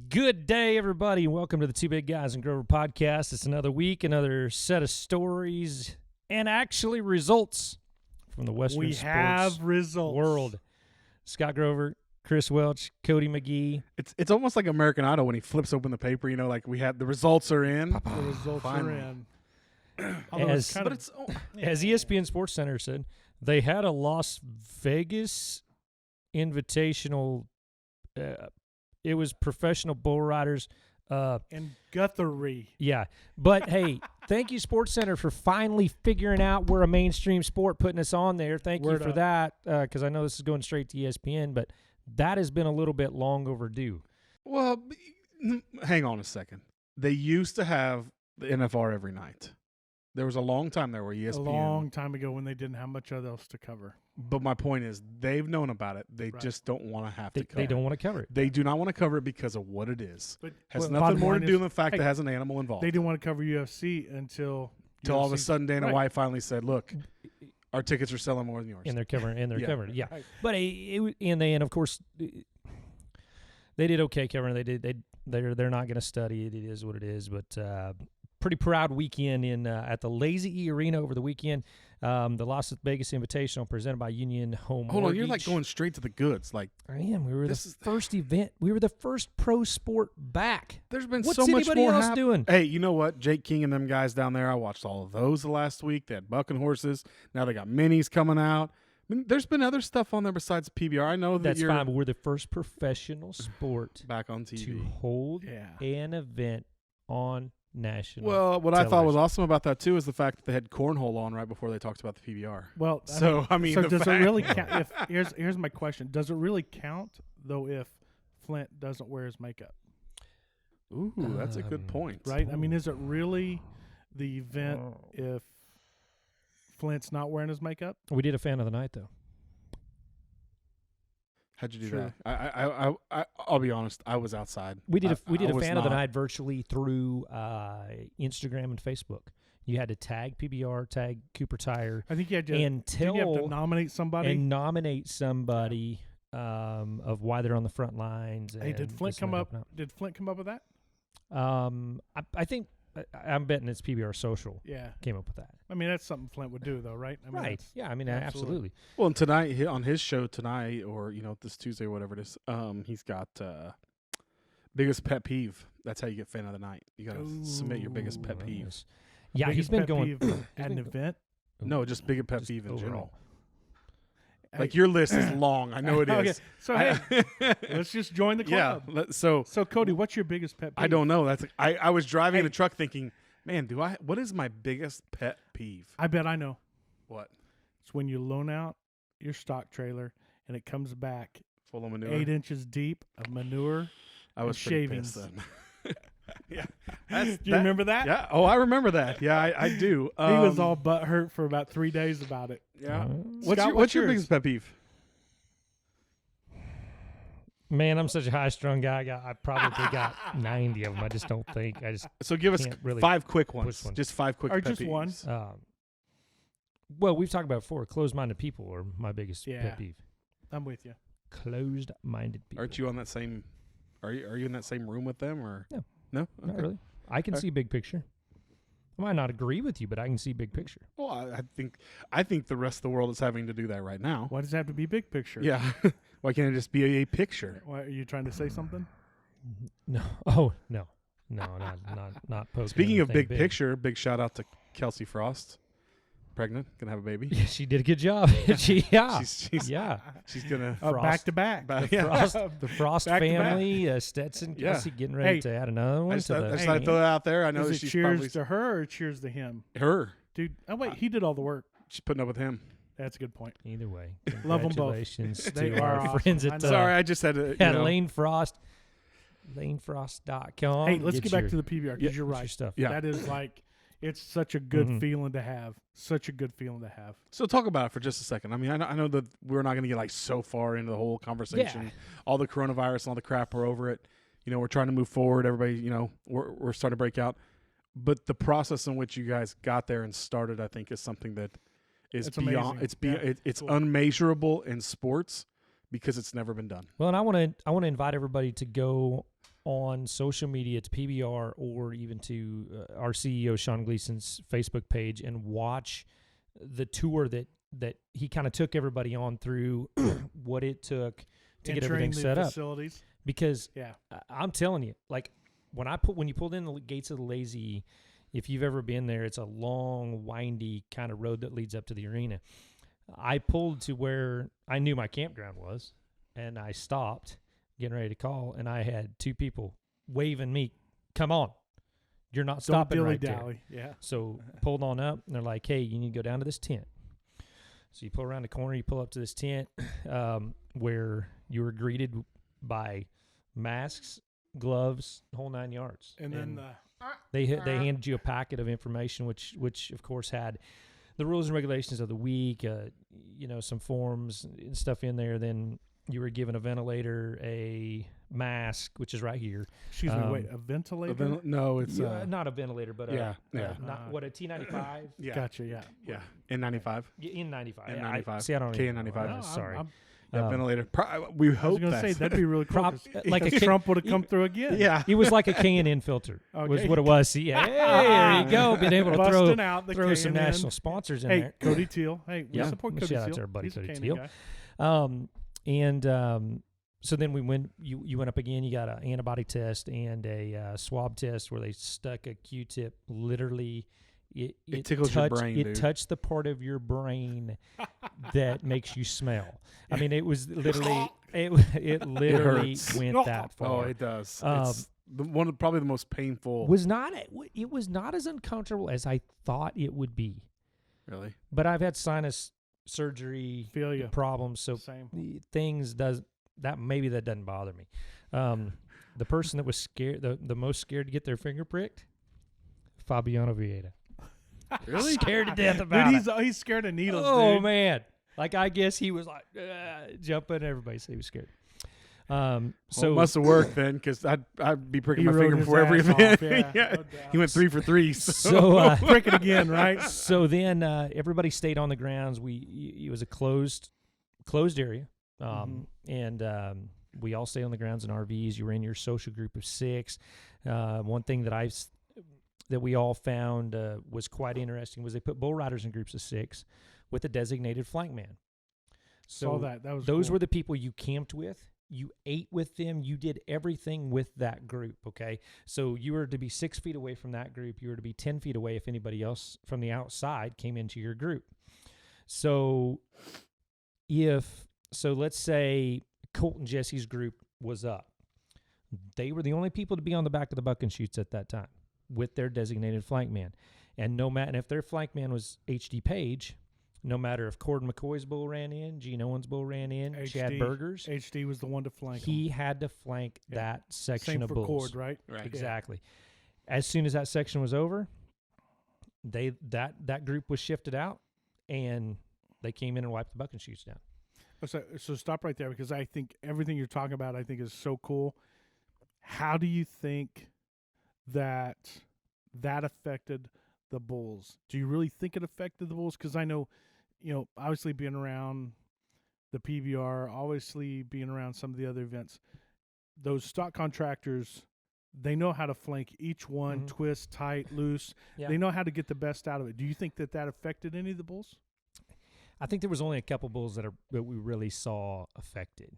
Good day, everybody, and welcome to the Two Big Guys and Grover podcast. It's another week, another set of stories, and actually results from the Western sports world. Scott Grover, Cris Welch, Cody Mcgee. It's almost like American Idol when he flips open the paper. You know, like we have the results are in. The results are in. As ESPN Sports Center said, they had a Las Vegas Invitational. It was professional bull riders. And Guthrie. Yeah. But, hey, thank you, Sports Center, for finally figuring out we're a mainstream sport, putting us on there. Thank you for that, because I know this is going straight to ESPN, but that has been a little bit long overdue. Well, hang on a second. They used to have the NFR every night. There was a long time there where ESPN. A long time ago when they didn't have much else to cover. But my point is, they've known about it. They just don't want to have to cover it. They don't want to cover it. They do not want to cover it because of what it is. But has nothing more to do with the fact that it has an animal involved. They didn't want to cover UFC until all of a sudden Dana White finally said, look, our tickets are selling more than yours. And they're covering it. Covering it. Yeah. Right. But and of course they did okay covering it. They're not going to study it. It is what it is, but pretty proud weekend in at the Lazy E Arena over the weekend. The Las Vegas Invitational presented by Union Home Hold Mortgage. on, you're like going straight to the goods. Like I am. We were the first event. We were the first pro sport back. There's been What's so much anybody more else doing? Hey, you know what? Jake King and them guys down there, I watched all of those the last week. They had bucking horses. Now they got minis coming out. I mean, there's been other stuff on there besides PBR. I know that's fine, but we're the first professional sport back on TV to hold an event on national. Well, what television. I thought was awesome about that too is the fact that they had cornhole on right before they talked about the PBR. Well, so does it really count? Here's my question: does it really count though if Flint doesn't wear his makeup? Ooh, that's a good point. Right? I mean, is it really the event if Flint's not wearing his makeup? We did a fan of the night though. How'd you do that? I'll be honest. I was outside. We did a fan of the night virtually through Instagram and Facebook. You had to tag PBR, tag Cooper Tire. I think you had to, you have to nominate somebody of why they're on the front lines. Hey, did Flint come up? Did Flint come up with that? I think I'm betting it's PBR Social. Yeah, came up with that. I mean, that's something Flint would do, though, right? I mean, right. Yeah. I mean, absolutely. Well, and tonight on his show tonight, or this Tuesday, or whatever it is, he's got biggest pet peeve. That's how you get fan of the night. You got to submit your biggest pet peeve. Yeah, biggest he's been pet going peeve at an event. No, just biggest pet peeve in general. Like your list is long. I know it is. Okay. So hey, let's just join the club. Yeah. So Cody, what's your biggest pet peeve? I don't know. That's I was driving in the truck thinking, man, what is my biggest pet peeve? I bet I know. What? It's when you loan out your stock trailer and it comes back full of manure, 8 inches deep of manure. I was shavings. Pissed then. Yeah. Do you remember that? Yeah. Oh, I remember that. Yeah, I do. He was all butthurt for about 3 days about it. Yeah. Scott, what's your biggest pet peeve? Man, I'm such a high-strung guy. I probably got 90 of them. I just don't think. So give us really 5 quick ones. Just 5 quick or pet just peeves. one. Well, we've talked about before. Closed-minded people are my biggest pet peeve. I'm with you. Closed-minded people. Aren't you on that same? Are you in that same room with them or no? No, okay. Not really. I can see big picture. I might not agree with you, but I can see big picture. Well, I think the rest of the world is having to do that right now. Why does it have to be big picture? Yeah. Why can't it just be a picture? Why, are you trying to say something? No. Oh, no. No, not poking. Speaking of big picture, big shout out to Kelsey Frost. Pregnant, gonna have a baby. Yeah, she did a good job. She's gonna back to back. The Frost family, Stetson, Kelsey getting ready to add another one. I just thought I'd throw that out there. I know is it she's cheers to her or cheers to him? Her, dude. Oh wait, he did all the work. She's putting up with him. That's a good point. Either way, love them both. Congratulations They to are our awesome. friends at Sorry, I just had to. Lane Frost. LaneFrost.com. Hey, let's get back to the PBR because you're right. Stuff. Yeah. That is like. It's such a good feeling to have. Such a good feeling to have. So talk about it for just a second. I mean, I know that we're not going to get like so far into the whole conversation. Yeah. All the coronavirus and all the crap, we're over it. We're trying to move forward. Everybody, we're starting to break out. But the process in which you guys got there and started, I think, is something that is beyond. Amazing. It's unmeasurable in sports because it's never been done. Well, and I want to invite everybody to go on social media to PBR or even to our CEO Sean Gleason's Facebook page and watch the tour that he kind of took everybody on through what it took to get everything set up. Because I'm telling you, like when you pulled in the gates of the Lazy, if you've ever been there, it's a long, windy kind of road that leads up to the arena. I pulled to where I knew my campground was, and I stopped, getting ready to call, and I had two people waving me, "Come on, you're not stopping right there." Yeah. So pulled on up, and they're like, "Hey, you need to go down to this tent." So you pull around the corner, you pull up to this tent where you were greeted by masks, gloves, the whole 9 yards. And then they handed you a packet of information, which of course had the rules and regulations of the week, some forms and stuff in there. Then you were given a ventilator, a mask, which is right here. Excuse me, wait, a ventilator? No, it's not a ventilator, but a T95. Yeah, gotcha. Yeah. N95. N95. N95. See, I don't K95. know. Sorry. Ventilator. We hope I was going to say that'd be really cool. Like a Trump would have come through again. Yeah, it was like a K&N filter. Was what it was. See, hey, there you go. Been able to throw some national sponsors in there. Cody Teal. Hey, we support Cody Teal. Shout out to our buddy He's Cody a Teal. guy. So then we went. You went up again. You got an antibody test and a swab test where they stuck a Q-tip literally. It tickles your brain, It dude. touched the part of your brain that makes you smell. I mean, it was literally it literally went that far. Oh, it does. It's probably the most painful. It was not as uncomfortable as I thought it would be. Really? But I've had sinus surgery problems, so things that doesn't bother me. The person that was scared, the most scared to get their finger pricked, Fabiano Vieira. Really? Scared to death about it. He's scared of needles, Oh, dude. man. Like, I guess he was like jumping. Everybody said he was scared. So it must have worked then, because I'd be pricking my rode finger his before every ass event. off, Yeah. no doubt. He went 3 for 3. So prick it again, right? So then everybody stayed on the grounds. It was a closed area, and we all stay on the grounds in RVs. You were in your social group of 6. One thing that we all found was quite interesting was they put bull riders in groups of 6 with a designated flank man. So that was those cool. were the people you camped with. You ate with them. You did everything with that group, okay? So you were to be 6 feet away from that group. You were to be 10 feet away if anybody else from the outside came into your group. So let's say Colt and Jesse's group was up. They were the only people to be on the back of the buck and shoots at that time with their designated flank man. And if their flank man was H.D. Page, no matter if Cord McCoy's bull ran in, Gene Owens' bull ran in, Chad Berger's. HD was the one to flank He had to flank that section of bulls. Cord, right? Exactly. Yeah. As soon as that section was over, that group was shifted out, and they came in and wiped the buck and shoots down. So stop right there, because I think everything you're talking about I think is so cool. How do you think that affected the bulls? Do you really think it affected the bulls? Because I know, obviously being around the PBR, obviously being around some of the other events, those stock contractors, they know how to flank each one, twist, tight, loose. Yeah. They know how to get the best out of it. Do you think that affected any of the bulls? I think there was only a couple bulls that we really saw affected.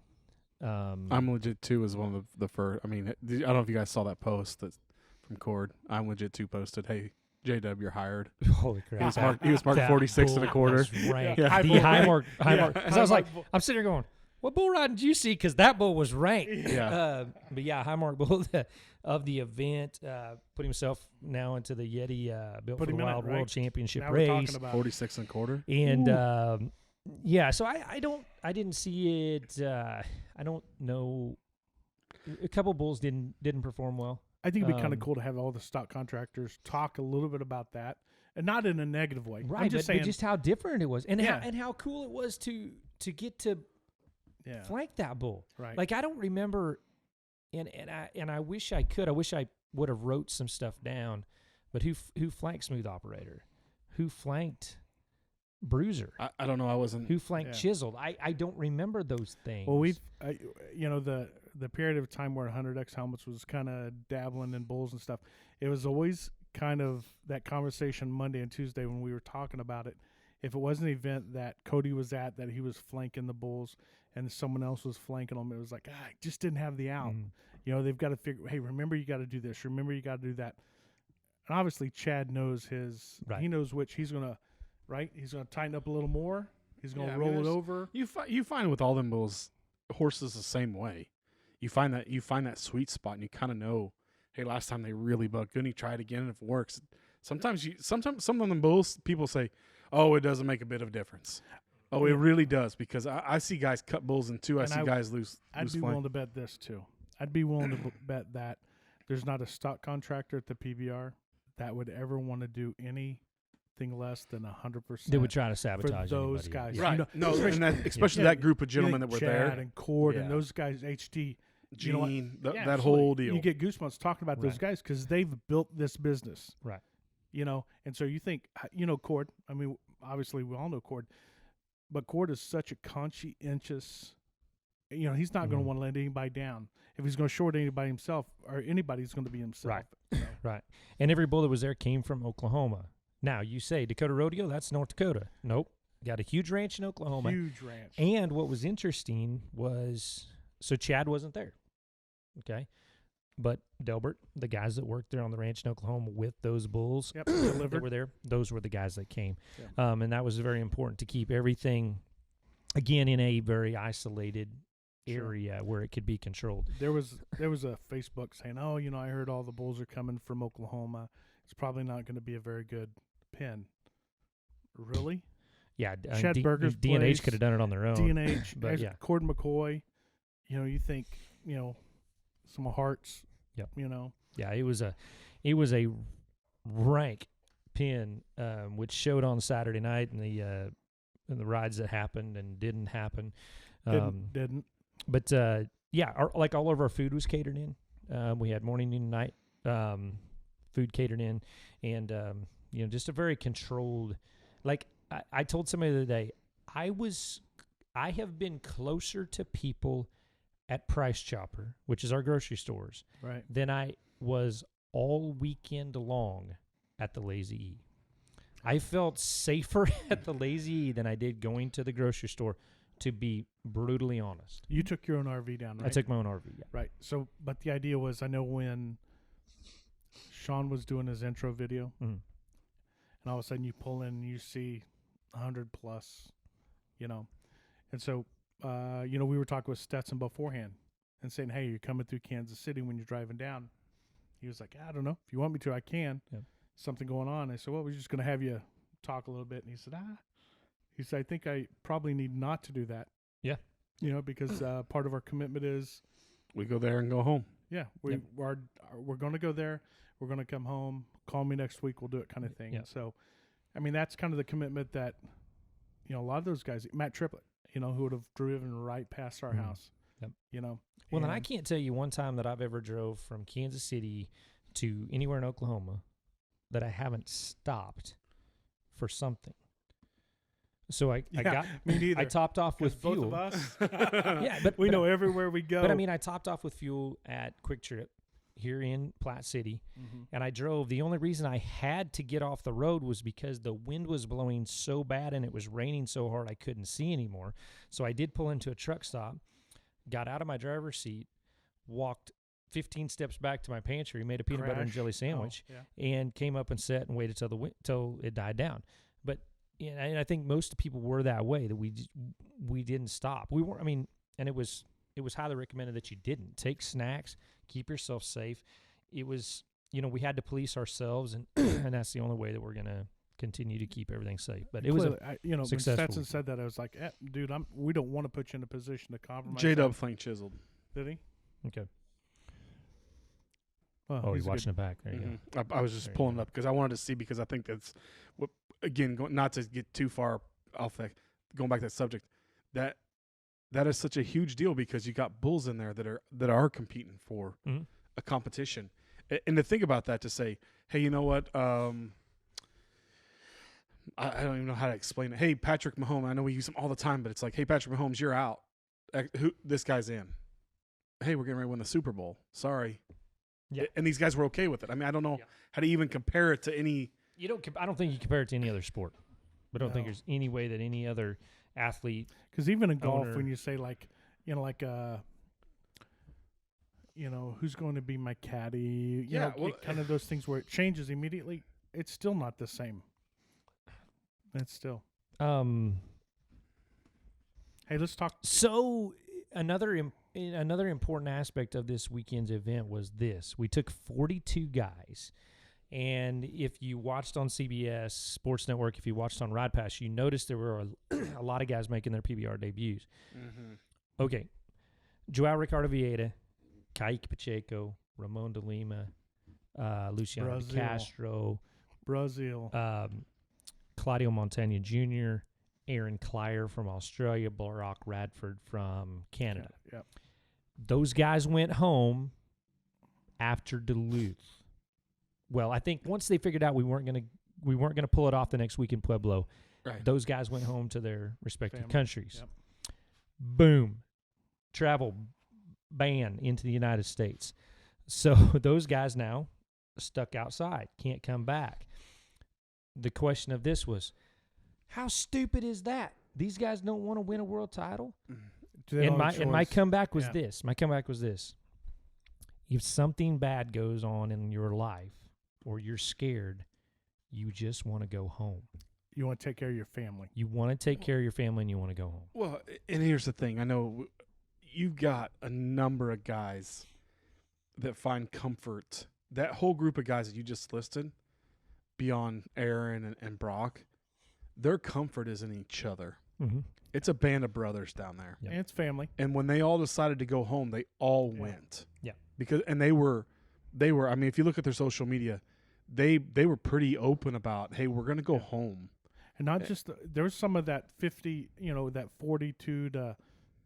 I'm Legit 2 was one of the first. I mean, I don't know if you guys saw that post from Cord. I'm Legit 2 posted, "Hey, JW, you're hired." Holy crap! He was marked 46 and a quarter. Ranked. Yeah. The high mark. Because I was like, I'm sitting there going, "What bull riding did you see?" Because that bull was ranked. Yeah. But yeah, high mark bull of the event, put himself now into the Yeti Built for the Wild World Championship now race. 46 and a quarter. And yeah, so I didn't see it. I don't know. A couple bulls didn't perform well. I think it'd be kind of cool to have all the stock contractors talk a little bit about that, and not in a negative way. Right, but just how different it was, and how cool it was to get to flank that bull. Right. Like, I don't remember, and I wish I could. I wish I would have wrote some stuff down. But who flanked Smooth Operator? Who flanked Bruiser? I don't know. I wasn't. Who flanked Chiseled? I don't remember those things. Well, the period of time where 100X helmets was kind of dabbling in bulls and stuff, it was always kind of that conversation Monday and Tuesday when we were talking about it. If it was an event that Cody was at, that he was flanking the bulls and someone else was flanking them, it was like, I just didn't have the out. They've got to figure, hey, remember you got to do this. Remember you got to do that. And obviously Chad knows he knows which he's going to, right? He's going to tighten up a little more. He's going to roll it over. You find with all them bulls, horses the same way. You find that sweet spot, and you kind of know, hey, last time they really bucked good, and you try it again, and if it works, sometimes some of them bulls, people say, oh, it doesn't make a bit of difference. Oh, it really does, because I see guys cut bulls in two. I see guys lose. I'd be willing to bet this too. I'd be willing to bet that there's not a stock contractor at the PBR that would ever want to do anything less than 100%. They would try to sabotage for those anybody. guys, right? Especially that group of gentlemen that were Chad there, and Cord and those guys, HD, Gene, that whole deal. You get goosebumps talking about those guys because they've built this business, right? And so you think, Cord. I mean, obviously we all know Cord, but Cord is such a conscientious. He's not going to want to let anybody down. If he's going to short anybody himself, or anybody's going to be himself. Right. Right. And every bull that was there came from Oklahoma. Now, you say Dakota Rodeo, that's North Dakota. Nope. Got a huge ranch in Oklahoma. Huge ranch. And what was interesting was, so Chad wasn't there. Okay. But Delbert, the guys that worked there on the ranch in Oklahoma with those bulls that were there, those were the guys that came. Yeah. And that was very important to keep everything, again, in a very isolated area where it could be controlled. There was a Facebook saying, oh, I heard all the bulls are coming from Oklahoma. It's probably not going to be a very good pen. Really? Yeah. Chad Berger's D&H place, could have done it on their own. D&H, but Cord McCoy, you think, some Hearts, yep. Yeah, it was a rank pen, which showed on Saturday night and the rides that happened and didn't happen. Didn't. But like all of our food was catered in. We had morning, noon, and night food catered in, and just a very controlled. Like I told somebody the other day, I have been closer to people at Price Chopper, which is our grocery stores, right, than I was all weekend long at the Lazy E. I felt safer at the Lazy E than I did going to the grocery store, to be brutally honest. You took your own RV down, right? I took my own RV, yeah. Right. So, but the idea was, I know when Sean was doing his intro video, and all of a sudden you pull in and you see 100 plus, and so, we were talking with Stetson beforehand and saying, hey, you're coming through Kansas City when you're driving down. He was like, I don't know. If you want me to, I can. Yep. Something going on. I said, well, we're just going to have you talk a little bit. And he said, He said, I think I probably need not to do that. Yeah. Because part of our commitment is we go there and go home. Yeah. We're going to go there. We're going to come home. Call me next week. We'll do it, kind of thing. Yeah. So, I mean, that's kind of the commitment that, a lot of those guys, Matt Triplett, who would have driven right past our house, Yep. Well, then I can't tell you one time that I've ever drove from Kansas City to anywhere in Oklahoma that I haven't stopped for something. So I got me neither. I topped off with both fuel. of us. Yeah, but we know everywhere we go. But I mean, I topped off with fuel at Quick Trip here in Platte City, and I drove. The only reason I had to get off the road was because the wind was blowing so bad and it was raining so hard I couldn't see anymore. So I did pull into a truck stop, got out of my driver's seat, walked 15 steps back to my pantry, made a peanut butter and jelly sandwich, and came up and sat and waited till it died down. But and I think most people were that way, that we didn't stop. We weren't. I mean, and it was highly recommended that you didn't take snacks, keep yourself safe. It was, we had to police ourselves, and and that's the only way that we're gonna continue to keep everything safe. But it was when Stetson said that, I was like, dude, we don't want to put you in a position to compromise. J-Dub flank chiseled. Did he? Okay. Oh, he's watching it back. There you go. I was just pulling it up because I wanted to see, because I think that's what, again, not to get too far off that, going back to that subject, that is such a huge deal, because you got bulls in there that are competing for a competition. And to think about that, to say, hey, you know what? I don't even know how to explain it. Hey, Patrick Mahomes, I know we use him all the time, but it's like, hey, Patrick Mahomes, you're out. This guy's in. hey, we're getting ready to win the Super Bowl. Sorry. Yeah. And these guys were okay with it. I mean, I don't know how to even compare it to any. I don't think you compare it to any other sport. But I don't think No. there's any way that any other athlete. Because even in golf, owner- when you say who's going to be my caddy? You know, kind of those things where it changes immediately. It's still not the same. It's still. Hey, let's talk. So another important aspect of this weekend's event was this: we took 42 guys. And if you watched on CBS Sports Network, if you watched on Ride Pass, you noticed there were a lot of guys making their PBR debuts. Mm-hmm. Okay. Joao Ricardo Vieira, Kaique Pacheco, Ramon de Lima, Luciano de Castro, Brazil, Claudio Montagna Jr., Aaron Klyer from Australia, Barack Radford from Canada. Yep. Those guys went home after Duluth. Well, I think once they figured out we weren't gonna pull it off the next week in Pueblo, Right. those guys went home to their respective Family. countries. Yep. Boom, travel ban into the United States. So those guys now stuck outside, can't come back. The question of this was, how stupid is that? These guys don't want to win a world title. And my comeback was this. My comeback was this. If something bad goes on in your life or you're scared, you just want to go home. You want to take care of your family. You want to take care of your family and you want to go home. Well, and here's the thing. I know you've got a number of guys that find comfort. That whole group of guys that you just listed, beyond Aaron and Brock, their comfort is in each other. Mm-hmm. It's a band of brothers down there. Yep. And it's family. And when they all decided to go home, they all went. Yeah. Because they were I mean, if you look at their social media, they were pretty open about, hey, we're going to go home. And not just there was some of that 50, that 42 to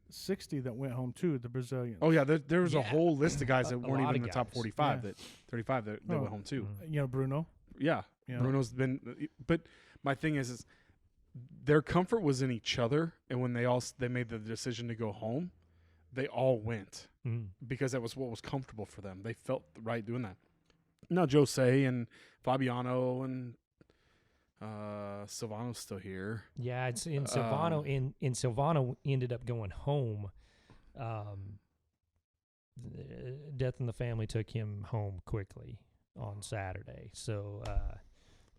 60 that went home too, the Brazilians. Oh yeah, there was a whole list of guys that A weren't lot even in of the top guys. 45 Yeah. 35 that went home too. Mhm. Bruno. Yeah. Yeah. Bruno's been, but my thing is their comfort was in each other, and when they made the decision to go home, they all went Mm-hmm. because that was what was comfortable for them. They felt right doing that. Now Jose and Fabiano and Silvano's still here. Yeah, it's in Silvano. In Silvano ended up going home. Death in the family took him home quickly on Saturday. So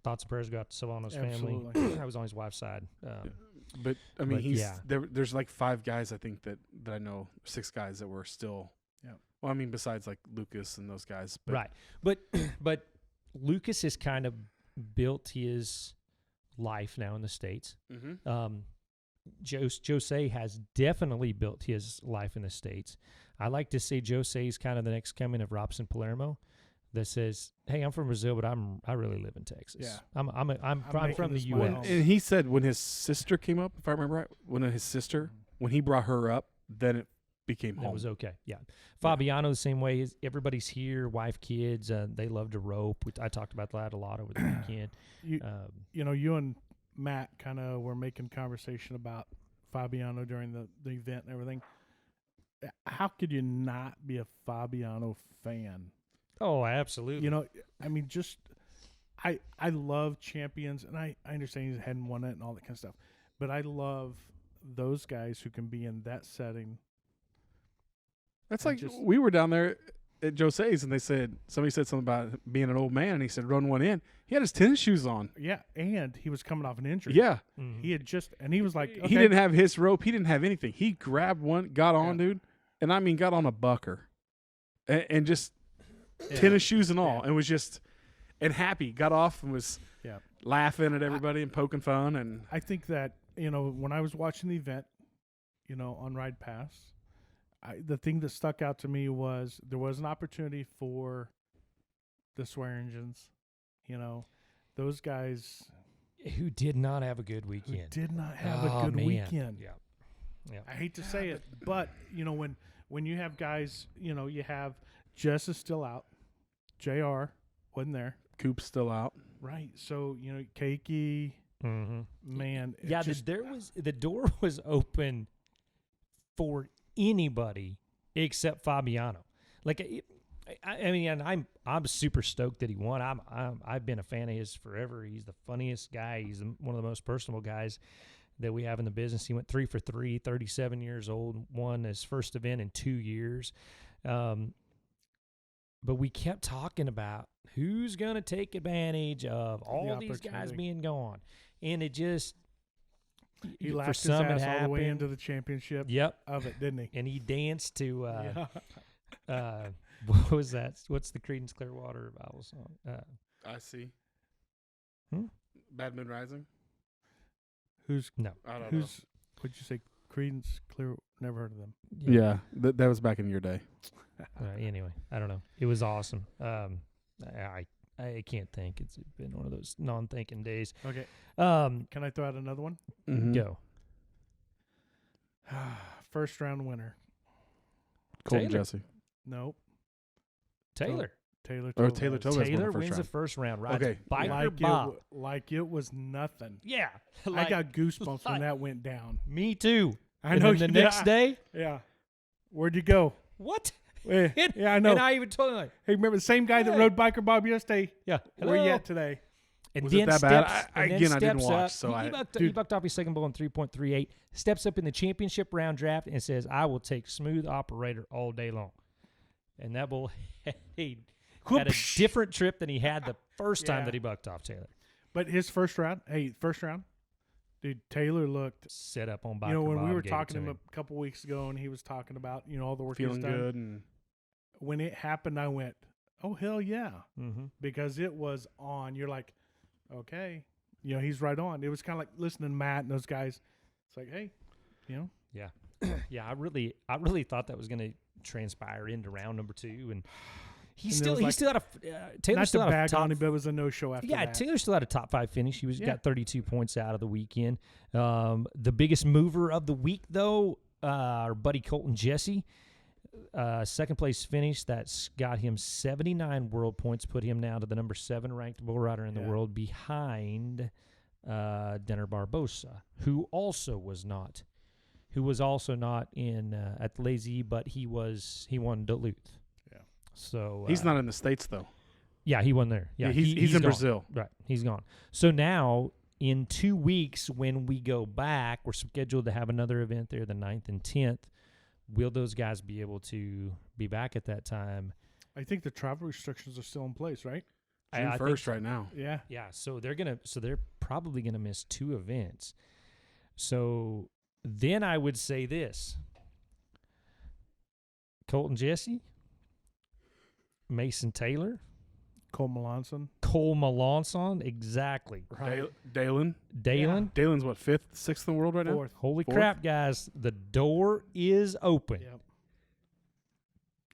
thoughts and prayers go out to Silvano's family. I was on his wife's side. But I mean, but, there's like 5 guys I think that I know, 6 guys that were still. Yeah. Well, I mean, besides like Lucas and those guys. But right, but Lucas has kind of built his life now in the States. Mm-hmm. Jose has definitely built his life in the States. I like to say Jose is kind of the next coming of Robson Palermo, that says, "Hey, I'm from Brazil, but I really live in Texas. Yeah. I'm making from the this my U.S." home. And he said when his sister came up, if I remember right, when he brought her up, then it became home. That was okay. Yeah. Fabiano the same way. Everybody's here, wife, kids. They love to rope. I talked about that a lot over the weekend. You and Matt kind of were making conversation about Fabiano during the event and everything. How could you not be a Fabiano fan? Oh, absolutely. I mean, just I love champions, and I understand he hadn't won it and all that kind of stuff, but I love those guys who can be in that setting. That's And like we were down there at Jose's, and somebody said something about being an old man, and he said run one in. He had his tennis shoes on. Yeah, and he was coming off an injury. Yeah, Mhm. He had and he was like, okay. he didn't have his rope. He didn't have anything. He grabbed one, got on, dude, and I mean got on a bucker, and just tennis shoes and all, and was just happy. Got off and was laughing at everybody and poking fun. And I think that when I was watching the event, on Ride Pass, the thing that stuck out to me was there was an opportunity for the Swearingens, those guys Who did not have a good weekend. who did not have Oh, a good man. weekend. Yeah. I hate to say it, but when you have guys, you have Jess is still out, JR wasn't there, Coop's still out. right? So Keiki, Mm-hmm. man, it Yeah, just, the door was open for anybody except Fabiano. Like, I mean, and I'm super stoked that he won. I've been a fan of his forever. He's the funniest guy. He's one of the most personable guys that we have in the business. He went 3 for 3, 37 years old, won his first event in 2 years. But we kept talking about who's going to take advantage of all these guys being gone. And it just he laughed his ass all the way into the championship of it, didn't he? And he danced to what was that? What's the Creedence Clearwater Bible song? I see. Bad Moon Rising? No. I don't know. What'd you say? Creedence Clear? Never heard of them. Yeah, that was back in your day. Anyway, I don't know. It was awesome. I can't think. It's been one of those non-thinking days. Okay. Can I throw out another one? Mm-hmm. Go. First round winner. Colton Jesse. Nope. Taylor. Taylor wins the first round. Rides Biker Bob. Like it was nothing. Yeah. I got goosebumps when that went down. Me too. I know. The next day. Yeah. Where'd you go? What? Yeah, I know. And I even told him, like, hey, remember the same guy that rode Biker Bob yesterday? Yeah. Where you at today? And was then it that bad? I didn't steps watch. Up, so he bucked off his second bull in 3.38, steps up in the championship round draft and says, I will take smooth operator all day long. And that bull had a different trip than he had the first time that he bucked off Taylor. But his first round, dude, Taylor looked set up on Biker Bob. You know, when we were talking to him a couple weeks ago and he was talking about, all the work he's done. Feeling good. And when it happened, I went, oh, hell yeah. Mm-hmm. Because it was on. You're like, okay. He's right on. It was kind of like listening to Matt and those guys. It's like, hey, Yeah. Yeah, I really thought that was going to transpire into round number 2. And he still had a Taylor not still to had a bag top, on him, but it was a no-show after that. Yeah, Taylor still had a top 5 finish. He got 32 points out of the weekend. The biggest mover of the week, though, our buddy Colton Jesse, second place finish. That's got him 79 world points, put him now to the number 7 ranked bull rider in the world, behind Denner Barbosa, who was also not in at the Lazy, but he won Duluth. Yeah. So he's not in the States though. Yeah, he won there. Yeah, he's in Brazil. Right, he's gone. So now in 2 weeks, when we go back, we're scheduled to have another event there, the 9th and 10th. Will those guys be able to be back at that time? I think the travel restrictions are still in place, right? June 1st right now. Yeah. Yeah. So they're probably gonna miss 2 events. So then I would say this: Colton Jesse, Mason Taylor, Cole Melanson, exactly. Right. Dalen. Dalen's what, 5th, 6th in the world right now? 4th. Holy crap, guys! The door is open.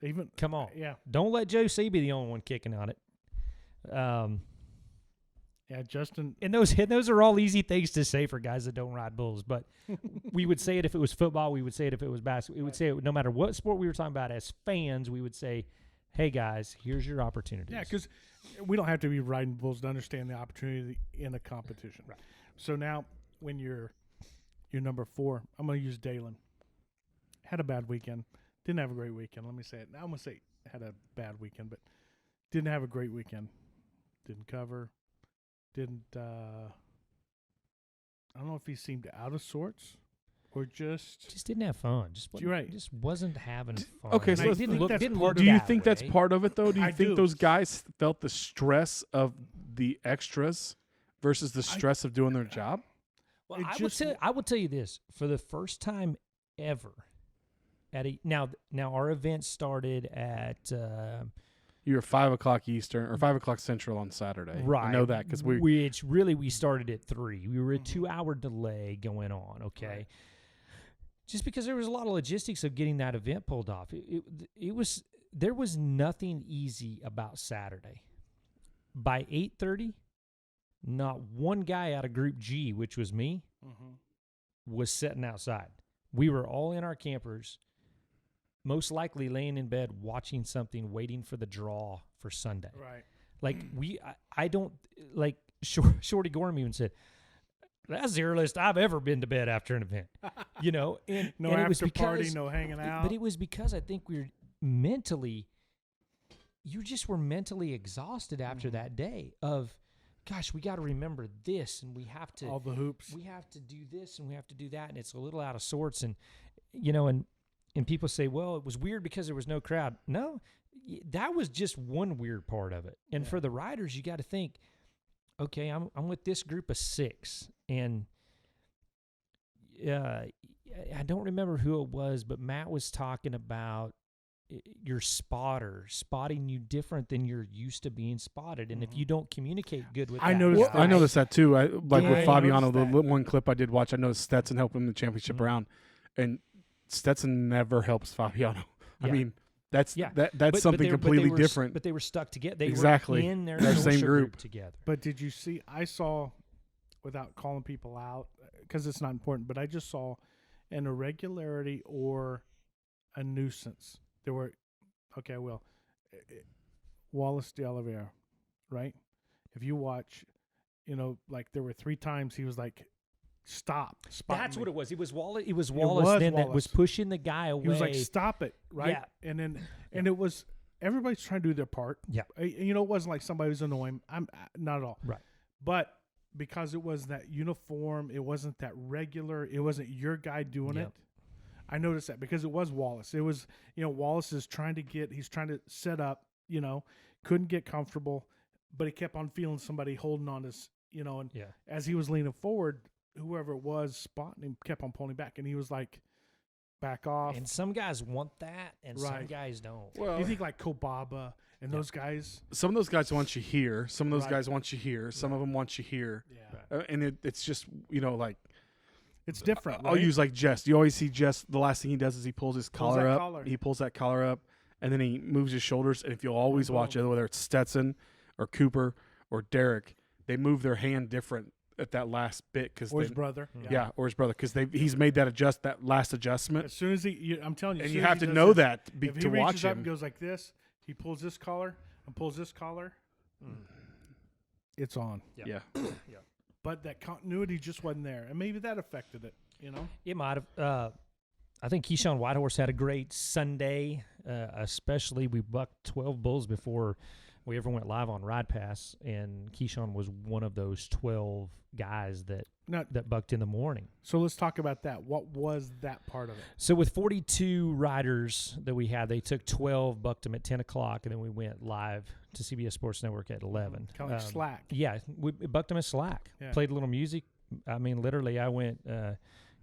Yep. Come on. Yeah. Don't let Joe C be the only one kicking on it. Yeah, Justin. And those are all easy things to say for guys that don't ride bulls. But we would say it if it was football. We would say it if it was basketball. We would say it no matter what sport we were talking about. As fans, we would say, hey, guys, here's your opportunity. Yeah, because we don't have to be riding bulls to understand the opportunity in a competition. Right. So now when you're number 4, I'm going to use Dalen. Had a bad weekend. Didn't have a great weekend. Let me say it. I'm going to say had a bad weekend, but didn't have a great weekend. Didn't cover. Didn't I don't know if he seemed out of sorts or just didn't have fun. You're right. Just wasn't having fun. Okay, so do you think that's part of it though? Do you think do. those guys felt the stress of the extras versus the stress of doing their job? Well, I will tell you this: for the first time ever, now our event started at. You were 5 o'clock Eastern or 5 o'clock Central on Saturday. Right. I know that because we started at 3. We were a 2-hour delay going on. Okay. Right. Just because there was a lot of logistics of getting that event pulled off. There was nothing easy about Saturday. By 8:30, not one guy out of Group G, which was me, was sitting outside. We were all in our campers, most likely laying in bed watching something, waiting for the draw for Sunday. Right. Like I don't like Shorty Gorham even said, That's the earliest I've ever been to bed after an event. You know, and No and it was after party, because- no hanging out. But it was because I think we were mentally, you just were mentally exhausted after that day of, gosh, we got to remember this, and we have to all the hoops. we have to do this and we have to do that, and it's a little out of sorts. And you know, and people say, well, it was weird because there was no crowd. No, that was just one weird part of it. And for the riders, you got to think, okay, I'm with this group of 6, and I don't remember who it was, but Matt was talking about your spotter spotting you different than you're used to being spotted, and if you don't communicate good with I that noticed guy- I noticed that too. Like Yeah, with I Fabiano, noticed the that. one clip I did watch, I noticed Stetson helped him in the championship round, and Stetson never helps Fabiano. I Yeah. mean, that's Yeah. that's But something they were- completely were, different. But they were stuck together. They Exactly. were in their Their social same group group. together. But did you see? I saw, without calling people out, because it's not important, but I just saw an irregularity or a nuisance. There were, okay, I will. Wallace de Oliveira, right? If you watch, like there were 3 times he was like, stop. That's what it was. It was Wallace. It was was Wallace then that was Wallace. pushing the guy away. He was like, stop it, right? Yeah. And then, and it was, everybody's trying to do their part. Yeah. It wasn't like somebody was annoying. I'm not at all. Right. But because it was that uniform, it wasn't that regular, it wasn't your guy doing Yep. it. I noticed that because it was Wallace. It was, Wallace is he's trying to set up, couldn't get comfortable, but he kept on feeling somebody holding on his, and Yeah. as he was leaning forward, whoever it was spotting him kept on pulling back, and he was like, back off. And some guys want that, and some Right. guys don't. Well, You think like Kobaba and those guys? some of those guys want you here. Some of those Right. guys want you here. Some of them want you here. Yeah. And it's just, like, It's different. I'll right? use like Jess. You always see Jess, the last thing he does is he pulls his Pulls collar that up. collar. He pulls that collar up, and then he moves his shoulders. And if you'll always watch it, boom. whether it's Stetson or Cooper or Derek, they move their hand different at that last bit because or his brother. yeah, or his brother, because he's made that last adjustment, As soon as I'm telling you, as and soon you as have he to does know this, that if he to reaches watch up him. and goes like this, he pulls this collar and pulls this collar. It's on. Yeah, But that continuity just wasn't there, and maybe that affected it. It might have. I think Keyshawn Whitehorse had a great Sunday, especially we bucked 12 bulls before we ever went live on Ride Pass, and Keyshawn was one of those 12 guys that bucked in the morning. So let's talk about that. What was that part of it? So with 42 riders that we had, they took 12, bucked them at 10 o'clock, and then we went live to CBS Sports Network at 11. Kind of like slack. Yeah, we bucked them at Slack. Yeah. Played a little music. I mean, literally, I went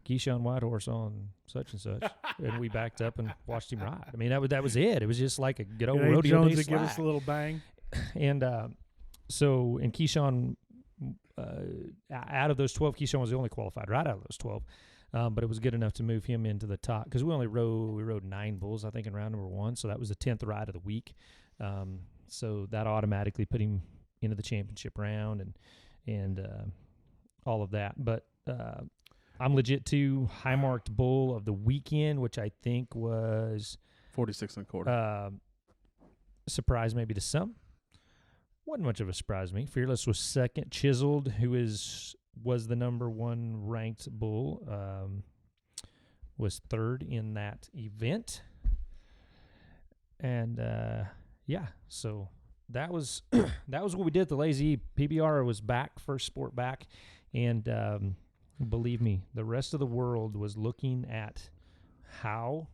Keyshawn Whitehorse on such and such, and we backed up and watched him ride. I mean, that was it. It was just like a good old Dave rodeo Jones day to give us Slack. a little bang. And Keyshawn, out of those 12, Keyshawn was the only qualified ride out of those 12. But it was good enough to move him into the top because we rode 9 bulls, I think, in round number 1. So that was the 10th ride of the week. So that automatically put him into the championship round and all of that. But I'm legit too. High marked bull of the weekend, which I think was 46 and a quarter. surprise maybe to some. Wasn't much of a surprise to me. Fearless was second. Chiseled, who was the number 1 ranked bull, was third in that event. And so that was what we did at the Lazy. PBR was back, first sport back, and believe me, the rest of the world was looking at how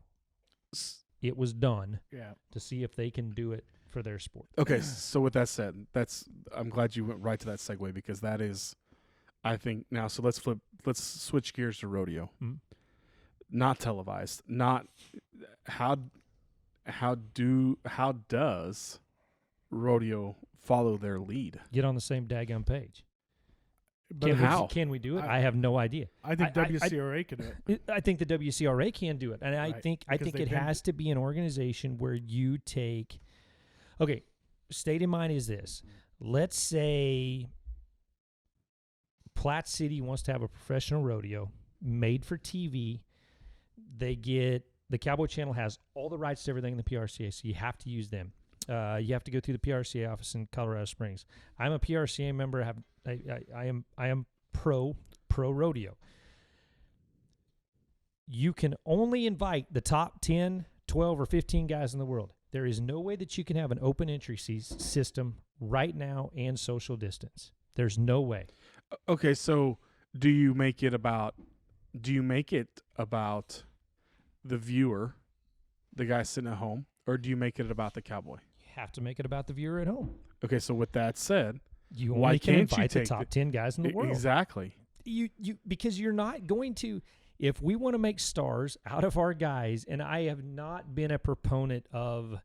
it was done Yeah. to see if they can do it for their sport. Okay, so with that said, I'm glad you went right to that segue because that is, I think now. So let's switch gears to rodeo. Mhm. Not televised. Not how does rodeo follow their lead? Get on the same daggum page. But how? Can we do it? I- I have no idea. I think I- WCRA could do it. I think the WCRA can do it, and I Right, think because it they've been- has to be an organization where you take. Okay, state in mind is this: let's say Platte City wants to have a professional rodeo made for TV. They get the Cowboy Channel has all the rights to everything in the PRCA, so you have to use them. You have to go through the PRCA office in Colorado Springs. I'm a PRCA member. I am pro pro rodeo. You can only invite the top 10, 12, or 15 guys in the world. There is no way that you can have an open entry system right now and social distance. There's no way. Okay, so do you make it about the viewer, the guy sitting at home, or do you make it about the cowboy? You have to make it about the viewer at home. Okay, so with that said, You why only can can't you invite the take top 10 guys in the world. Exactly. You because you're not going to. If we want to make stars out of our guys, and I have not been a proponent of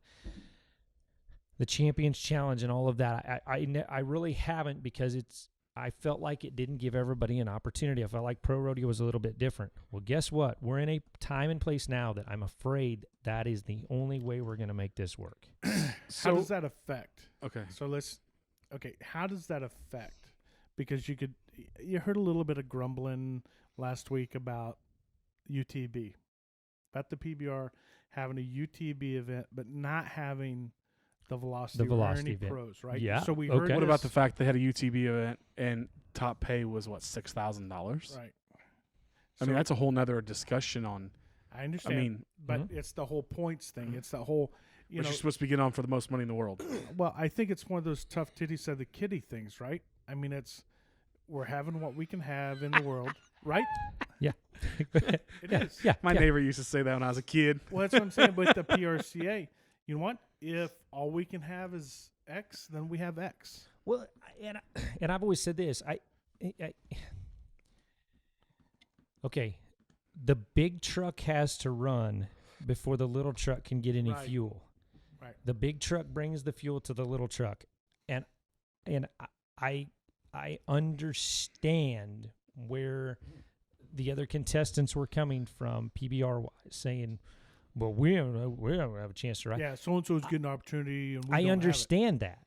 the Champions Challenge and all of that, I really haven't, because I felt like it didn't give everybody an opportunity. I felt like pro rodeo was a little bit different. Well, guess what? We're in a time and place now that I'm afraid that is the only way we're going to make this work. How does that affect? Okay. So how does that affect? Because you heard a little bit of grumbling last week about UTB, about the PBR having a UTB event, but not having the velocity or any event. pros, right? Yeah. So we Okay. heard What about this- the fact they had a UTB event and top pay was $6,000? right? I mean, that's a whole nother discussion on. I understand. I mean, but it's the whole points thing. It's the whole, you're supposed to be getting on for the most money in the world. Well, I think it's one of those tough titty said the kitty things, right? I mean, we're having what we can have in the world, right? Yeah. It is. Yeah. My neighbor used to say that when I was a kid. Well, that's what I'm saying with the PRCA. You know what? If all we can have is X, then we have X. Well, and I've always said this. Okay, the big truck has to run before the little truck can get any Right. fuel. Right. The big truck brings the fuel to the little truck, and I understand where the other contestants were coming from, PBR wise, saying, "Well, we don't have a chance to ride." Yeah, so and so's getting an opportunity, and we I don't have it. understand that.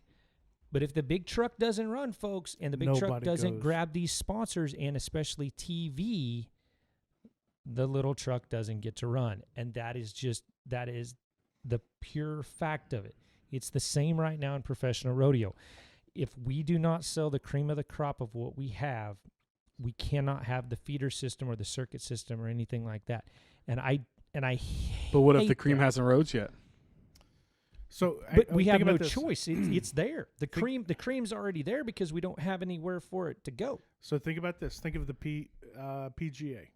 But if the big truck doesn't run, folks, and the big truck Nobody doesn't goes. grab these sponsors, and especially TV, the little truck doesn't get to run. And that is the pure fact of it. It's the same right now in professional rodeo. If we do not sell the cream of the crop of what we have, we cannot have the feeder system or the circuit system or anything like that. And I But what if hate the cream that. hasn't rose yet? So, But we think have no about this. choice. It's there. The cream's already there because we don't have anywhere for it to go. So think about this. Think of the PGA,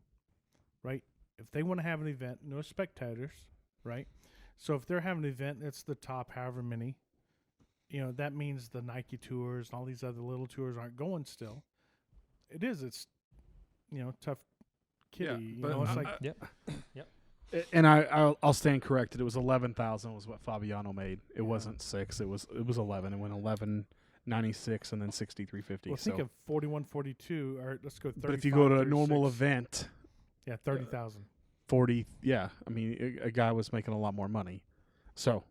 right? If they want to have an event, no spectators, right? So if they're having an event, it's the top however many. That means the Nike tours and all these other little tours aren't going still. It is. It's, tough kitty. but It's like Yep. And I'll stand corrected. It was 11,000 was what Fabiano made. It wasn't 6. It was 11. It went 11.96 and then 63.50. well, think of 41.42, or let's go 35. but if you go to a normal 36. event, 30,000. 40. Yeah, I mean, a guy was making a lot more money. So,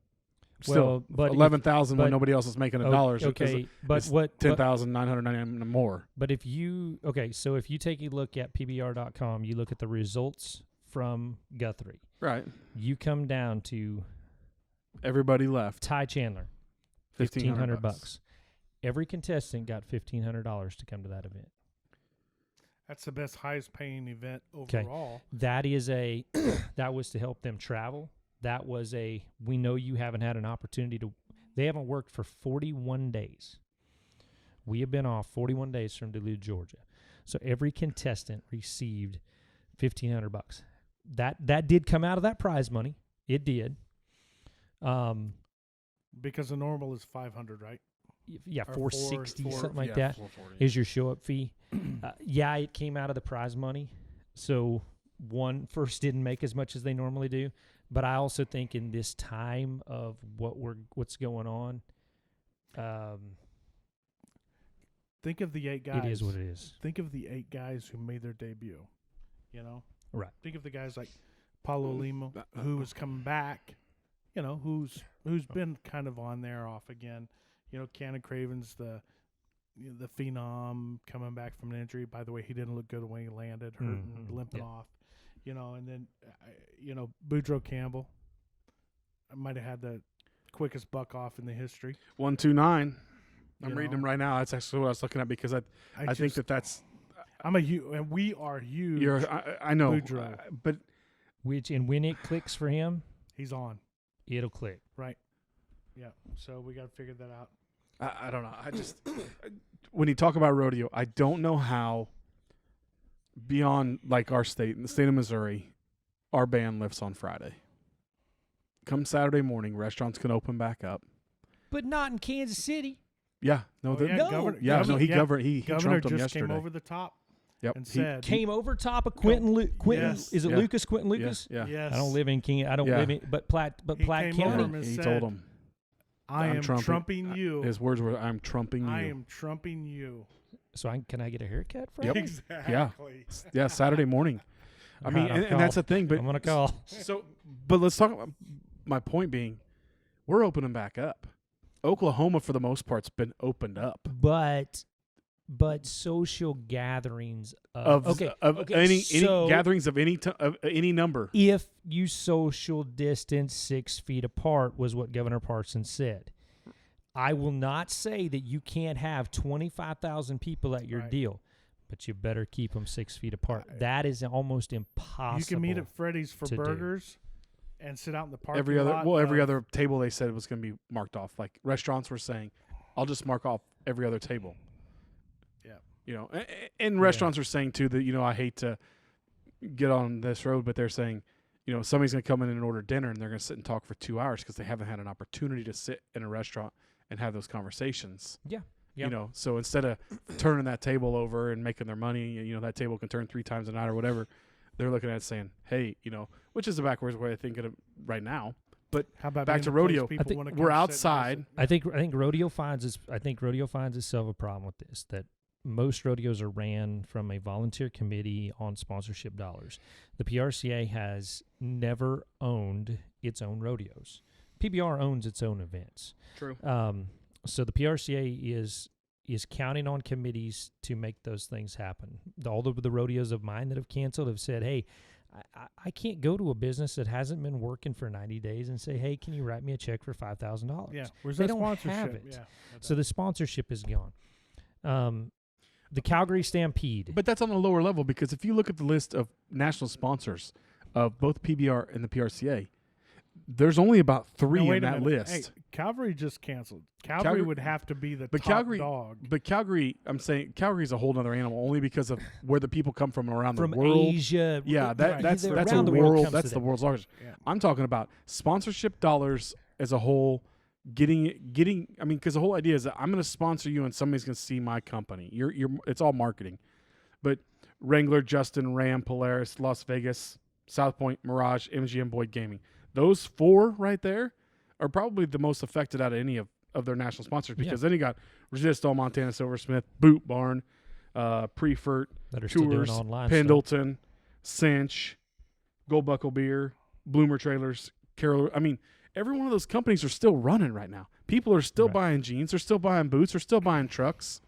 Well, still, but 11,000 when but- nobody else is making $1. Okay, but it's what? 10,999 more. But if you so if you take a look at PBR.com, you look at the results from Guthrie. Right. You come down to Everybody left. Ty Chandler, $1,500. Every contestant got $1,500 to come to that event. That's the best, highest paying event overall. That is that was to help them travel. That was we know you haven't had an opportunity to. They haven't worked for 41 days. We have been off 41 days from Duluth, Georgia. So every contestant received $1,500. That did come out of that prize money. It did. Because the normal is 500, right? Yeah, Or 460, four- something like Yeah, that 440. is your show up fee. Yeah, it came out of the prize money. So first didn't make as much as they normally do. But I also think in this time of what's going on, Think of the 8 guys. it is what it is. Think of the 8 guys who made their debut. Right. Think of the guys like Paulo Lima, who was coming back. Who's been kind of on there, off again. Cannon Craven's the phenom coming back from an injury. By the way, he didn't look good when he landed, hurt and limping Yeah. off. And then Boudreaux Campbell. I might have had the quickest buck off in the history. 129. I'm You reading know? them right now. That's actually what I was looking at because I think that's. I'm a huge, and we are huge. I know, Boudreaux. but when it clicks for him, He's on. it'll click. Right. Yeah. So we got to figure that out. I don't know. I just when you talk about rodeo, I don't know how beyond like our state, in the state of Missouri, our ban lifts on Friday. Come Saturday morning, restaurants can open back up. But not in Kansas City. Yeah, no, Oh, yeah, no. Governor, yeah, Governor, no, he yeah, governed. He Governor trumped them just yesterday. came over the top Yep, and he said, Came over top of Quentin. Yes. Is it Yeah. Lucas? Quentin Lucas? Yeah, yes. I don't live in King. I don't Yeah. live in, but Platte He Platte came over County. and he said, told him. I I'm am trumping you. His words were, "I'm trumping you." I am trumping you. So can I get a haircut from Yep. him? Exactly. Yeah, Saturday morning. I All mean, right, I'll and that's call. the thing. But I'm gonna call. So, but let's talk about my point being, we're opening back up. Oklahoma, for the most part, has been opened up. But social gatherings of Any so gatherings of any number. if you social distance 6 feet apart was what Governor Parsons said. I will not say that you can't have 25,000 people at your Right. deal, but you better keep them 6 feet apart. That is almost impossible. You can meet at Freddy's for to do. burgers and sit out in the parking Every other lot. every other table they said was going to be marked off. Like restaurants were saying, "I'll just mark off every other table." Yeah. You know, and restaurants are saying too that, you know, I hate to get on this road, but they're saying, you know, somebody's going to come in and order dinner and they're going to sit and talk for 2 hours because they haven't had an opportunity to sit in a restaurant and have those conversations. Yeah. You know, so instead of turning that table over and making their money, you know, that table can turn 3 times a night or whatever, they're looking at it saying, hey, you know, which is the backwards way I think of it right now. But How about back being to the place rodeo? people I think wanna we're come sit and outside. visit? I think rodeo finds itself a problem with this, that most rodeos are ran from a volunteer committee on sponsorship dollars. The PRCA has never owned its own rodeos. PBR owns its own events. True. So the PRCA is counting on committees to make those things happen. All of the rodeos of mine that have canceled have said, hey, I can't go to a business that hasn't been working for 90 days and say, hey, can you write me a check for $5,000? Yeah. Where's They that don't sponsorship? have it. Yeah. So the sponsorship is gone. The Calgary Stampede. But that's on a lower level because if you look at the list of national sponsors of both PBR and the PRCA, there's only about 3 No, in wait a that minute. list. Hey, Calgary just canceled. Calgary Calgary- would have to be the but top Calgary- dog. But Calgary, I'm saying Calgary's a whole other animal only because of where the people come from around from the world. Asia. Yeah, right, that's they're a around the world world. comes That's to the them. world's largest. Yeah. I'm talking about sponsorship dollars as a whole. Getting. I mean, because the whole idea is that I'm going to sponsor you, and somebody's going to see my company. It's all marketing. But Wrangler, Justin, Ram, Polaris, Las Vegas, South Point, Mirage, MGM, Boyd Gaming. Those 4 right there are probably the most affected out of any of their national sponsors because then you got Resisto, Montana Silversmith, Boot Barn, Prefert, that are still doing Tours, online stuff. Pendleton, Cinch, Gold Buckle Beer, Bloomer Trailers, Carol. I mean, every one of those companies are still running right now. People are still Right. buying jeans. They're still buying boots. They're still buying trucks.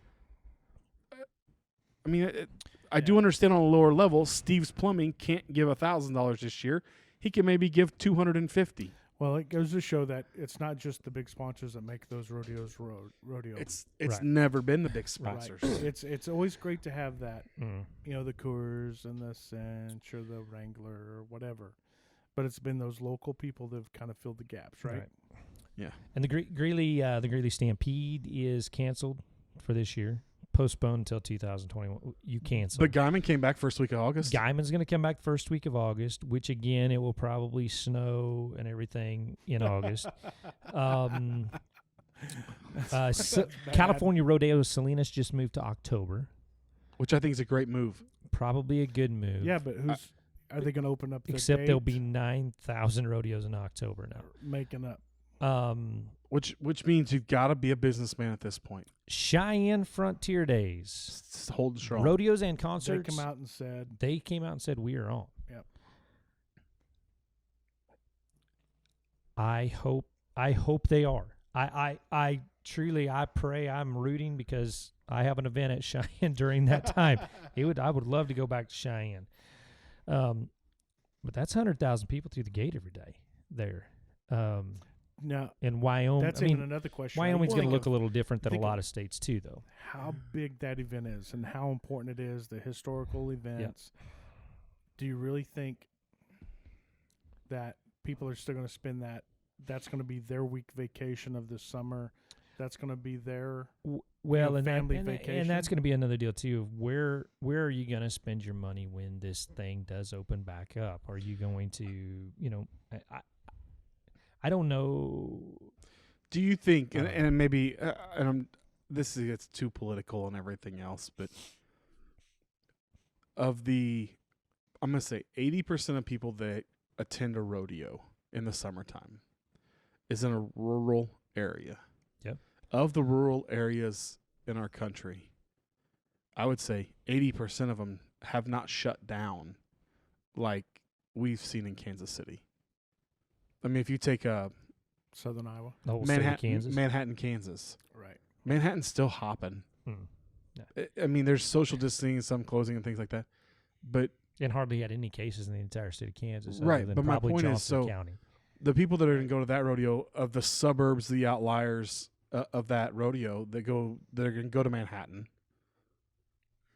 I mean, I do understand on a lower level, Steve's Plumbing can't give $1,000 this year. He can maybe give $250. Well, it goes to show that it's not just the big sponsors that make those rodeos rodeo. It's Right. never been the big Right. sponsors. It's always great to have that, Mm. you know, the Coors and the Cinch or the Wrangler or whatever. But it's been those local people that have kind of filled the gaps, right? Yeah. And the Greeley Stampede is canceled for this year, postponed until 2021. You canceled. But Guyman came back first week of August. Guyman's going to come back first week of August, which again it will probably snow and everything in August. California Rodeo Salinas just moved to October. Which I think is a great move. Probably a good move. Yeah, but are they going to open up? The Except there'll date? be 9,000 rodeos in October now. Making up. Which means you've got to be a businessman at this point. Cheyenne Frontier Days, It's holding strong. rodeos and They concerts. come out and said, They came out and said we are on. Yep. I hope they are. I truly pray. I'm rooting because I have an event at Cheyenne during that time. I would love to go back to Cheyenne. But that's 100,000 people through the gate every day there. Now, And Wyoming, that's I mean, even another question. right? Wyoming's going to Think look of a little different than a think of- lot of states too, though. how big that event is and how important it is, the historical events. Do you really think that people are still going to spend that? That's going to be their week vacation of the summer. That's going to be their Well, and family and vacation. that's going to be another deal too. Of where are you going to spend your money when this thing does open back up? Are you going to, I don't know. Do you think, I don't and maybe, this gets too political and everything else, but I'm going to say 80% of people that attend a rodeo in the summertime is in a rural area. Yep. Of the rural areas in our country, I would say 80% of them have not shut down like we've seen in Kansas City. I mean, if you take Southern Iowa. The whole state of Manhattan, Kansas. Manhattan, Kansas, Right. Manhattan's still hopping. I mean, there's social distancing, some closing, and things like that, but And hardly had any cases in the entire state of Kansas. Right, Other than but my probably point is, Johnson so County. the people that are going to go to that rodeo, of the suburbs, the outliers of that rodeo, they're going to go to Manhattan.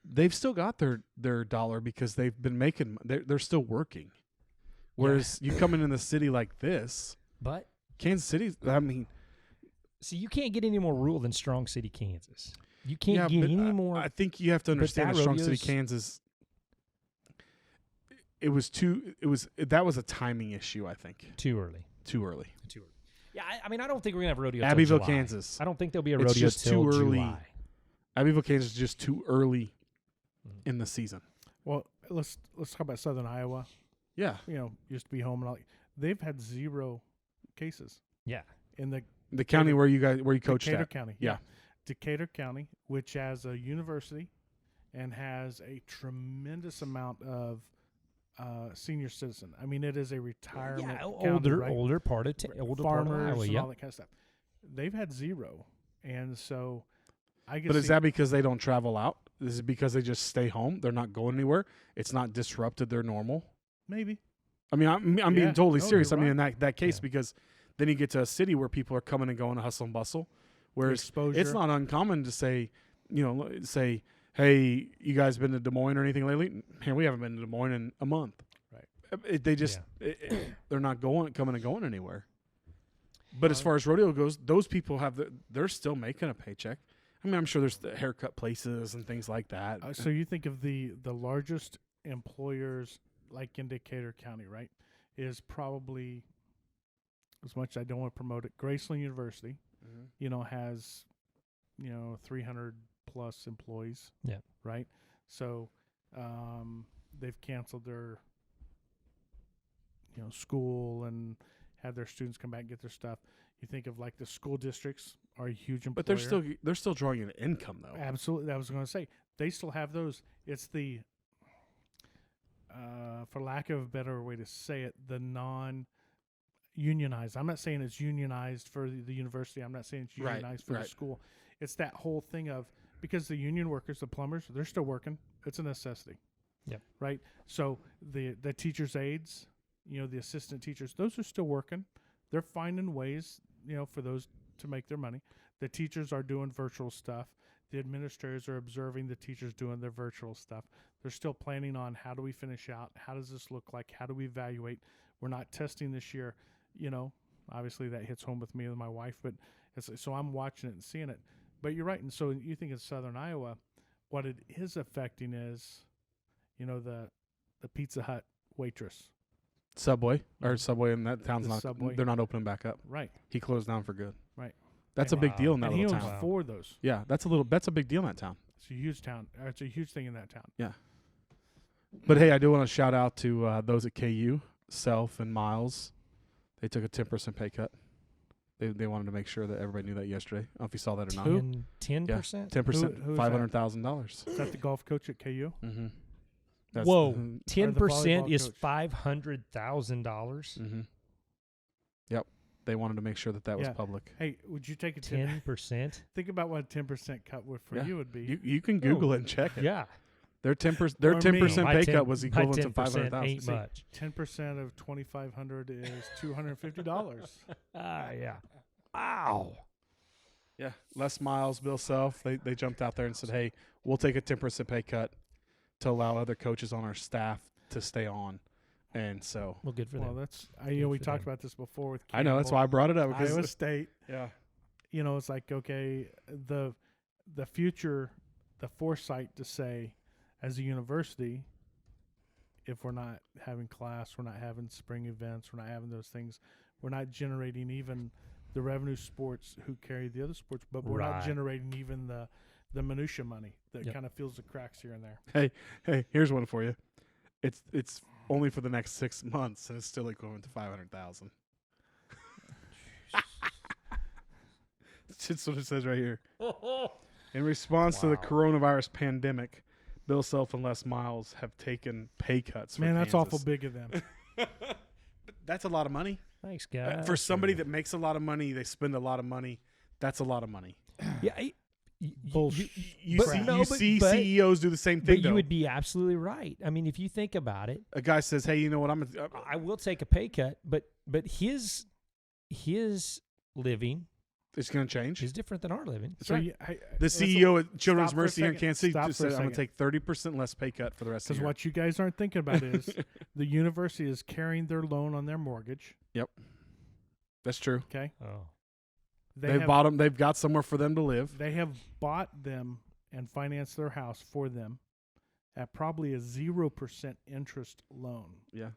They've still got their dollar because they've been making. They're still working. Whereas you come in the city like this, But Kansas City. I mean, see, you can't get any more rural than Strong City, Kansas. You can't yeah, get but any more. I think you have to understand that that Strong City, rodeo's- Kansas. That was a timing issue. I think Too early. too early. Too early. Yeah, I mean, I don't think we're gonna have a rodeo. till Abbeville, July. Kansas. I don't think there'll be a It's rodeo just till too early. July. Abbeville, Kansas is just too early in the season. Well, let's talk about Southern Iowa. Yeah, Used to be home and all. They've had 0 cases Yeah. in the the county where you coached Decatur at. County. Yeah. Decatur County, which has a university and has a tremendous amount of senior citizen. I mean, it is a retirement Yeah, county, right? older part of older part of Farmers Iowa. and Yeah. all that kind of stuff. They've had 0, and so I guess. But is that because they don't travel out? Is it because they just stay home? They're not going anywhere. It's not disrupted their normal. maybe? I mean, I'm Yeah. being totally No, serious. I you're mean, in that case, Yeah. because then you get to a city where people are coming and going to hustle and bustle, whereas Exposure. it's not uncommon to say, hey, you guys been to Des Moines or anything lately? Here, we haven't been to Des Moines in a month. Right. They just they're not coming and going anywhere. But as far as rodeo goes, those people they're still making a paycheck. I mean, I'm sure there's the haircut places and things like that. So you think of the largest employers, like in Decatur County, right, is probably, as much as I don't want to promote it, Graceland University, has, 300 plus employees. Yeah. Right. So, they've canceled their, school and had their students come back and get their stuff. You think of like the school districts are a huge employer. But they're still drawing an income though. Absolutely. I was going to say, they still have those. It's the, for lack of a better way to say it, the non-unionized. I'm not saying it's unionized for the university. I'm not saying it's Right, unionized for right. the school. It's that whole thing of, because the union workers, the plumbers, they're still working. It's a necessity. Yep. Right? So the teachers' aides, the assistant teachers, those are still working. They're finding ways, for those to make their money. The teachers are doing virtual stuff. The administrators are observing the teachers doing their virtual stuff. They're still planning on, how do we finish out? How does this look like? How do we evaluate? We're not testing this year. Obviously that hits home with me and my wife, but so I'm watching it and seeing it. But you're right. And so you think in Southern Iowa, what it is affecting is, the Pizza Hut waitress. Subway in that town's The not. Subway. They're not opening back up. Right. He closed down for good. Right. That's a And- big deal in that And he little owns town. 4 of those. Yeah, that's a big deal in that town. It's a huge town. It's a huge thing in that town. But hey, I do want to shout out to those at KU, Self and Miles. They took a 10% pay cut. They wanted to make sure that everybody knew that yesterday. I don't know if you saw that or not. 10%. 10%, Who is that? $500,000. Is that the golf coach at KU? Mm-hmm. Whoa, Or 10% the is volleyball $500,000. Mm-hmm. Yep. They wanted to make sure that was Yeah. public. Hey, would you take a 10? 10%. Think about what a 10% cut would for Yeah. you would be. You can Google it and check it. Yeah. Their 10% My pay 10 cut was my equivalent to 10% 500,000. ain't much. 10% of $2,500 is $250. Yeah. Wow. Yeah, Les Miles, Bill Self, they jumped out there and said, "Hey, we'll take a 10% pay cut to allow other coaches on our staff to stay on." And so, Well, good for Well, them. that's we for talked them. about this before with I know that's why I brought it up because Iowa State. yeah, It's like, okay, the future, the foresight to say, as a university, if we're not having class, we're not having spring events, we're not having those things, we're not generating even the revenue sports who carry the other sports, but we're not Right. generating even the minutia money that Yep. kind of fills the cracks here and there. hey, here's one for you. It's only for the next 6 months, and it's still equivalent to 500,000. That's what it says right here. In response to the Wow. coronavirus pandemic, Bill Self and Les Miles have taken pay cuts. Man, for that's Kansas. awful big of them. That's a lot of money. Thanks, guys. For somebody that makes a lot of money, they spend a lot of money. That's a lot of money. Yeah. Bullshit. You But- see, no, you but- see but- CEOs do the same thing. But though. you would be absolutely right. I mean, if you think about it, A guy says, "Hey, you know what? I will take a pay cut, but his living It's going to change." is different than our living. That's So right. you- The let's- CEO at Children's stop for a Mercy here in second. Kansas City Stop just for a said, "I'm going to second. take 30% less pay cut for the rest of Because the year." what you guys aren't thinking about is the university is carrying their loan on their mortgage. That's true. Okay, Oh. They've bought them. They've got somewhere for them to live. They have bought them and financed their house for them at probably a 0% interest loan. Yeah.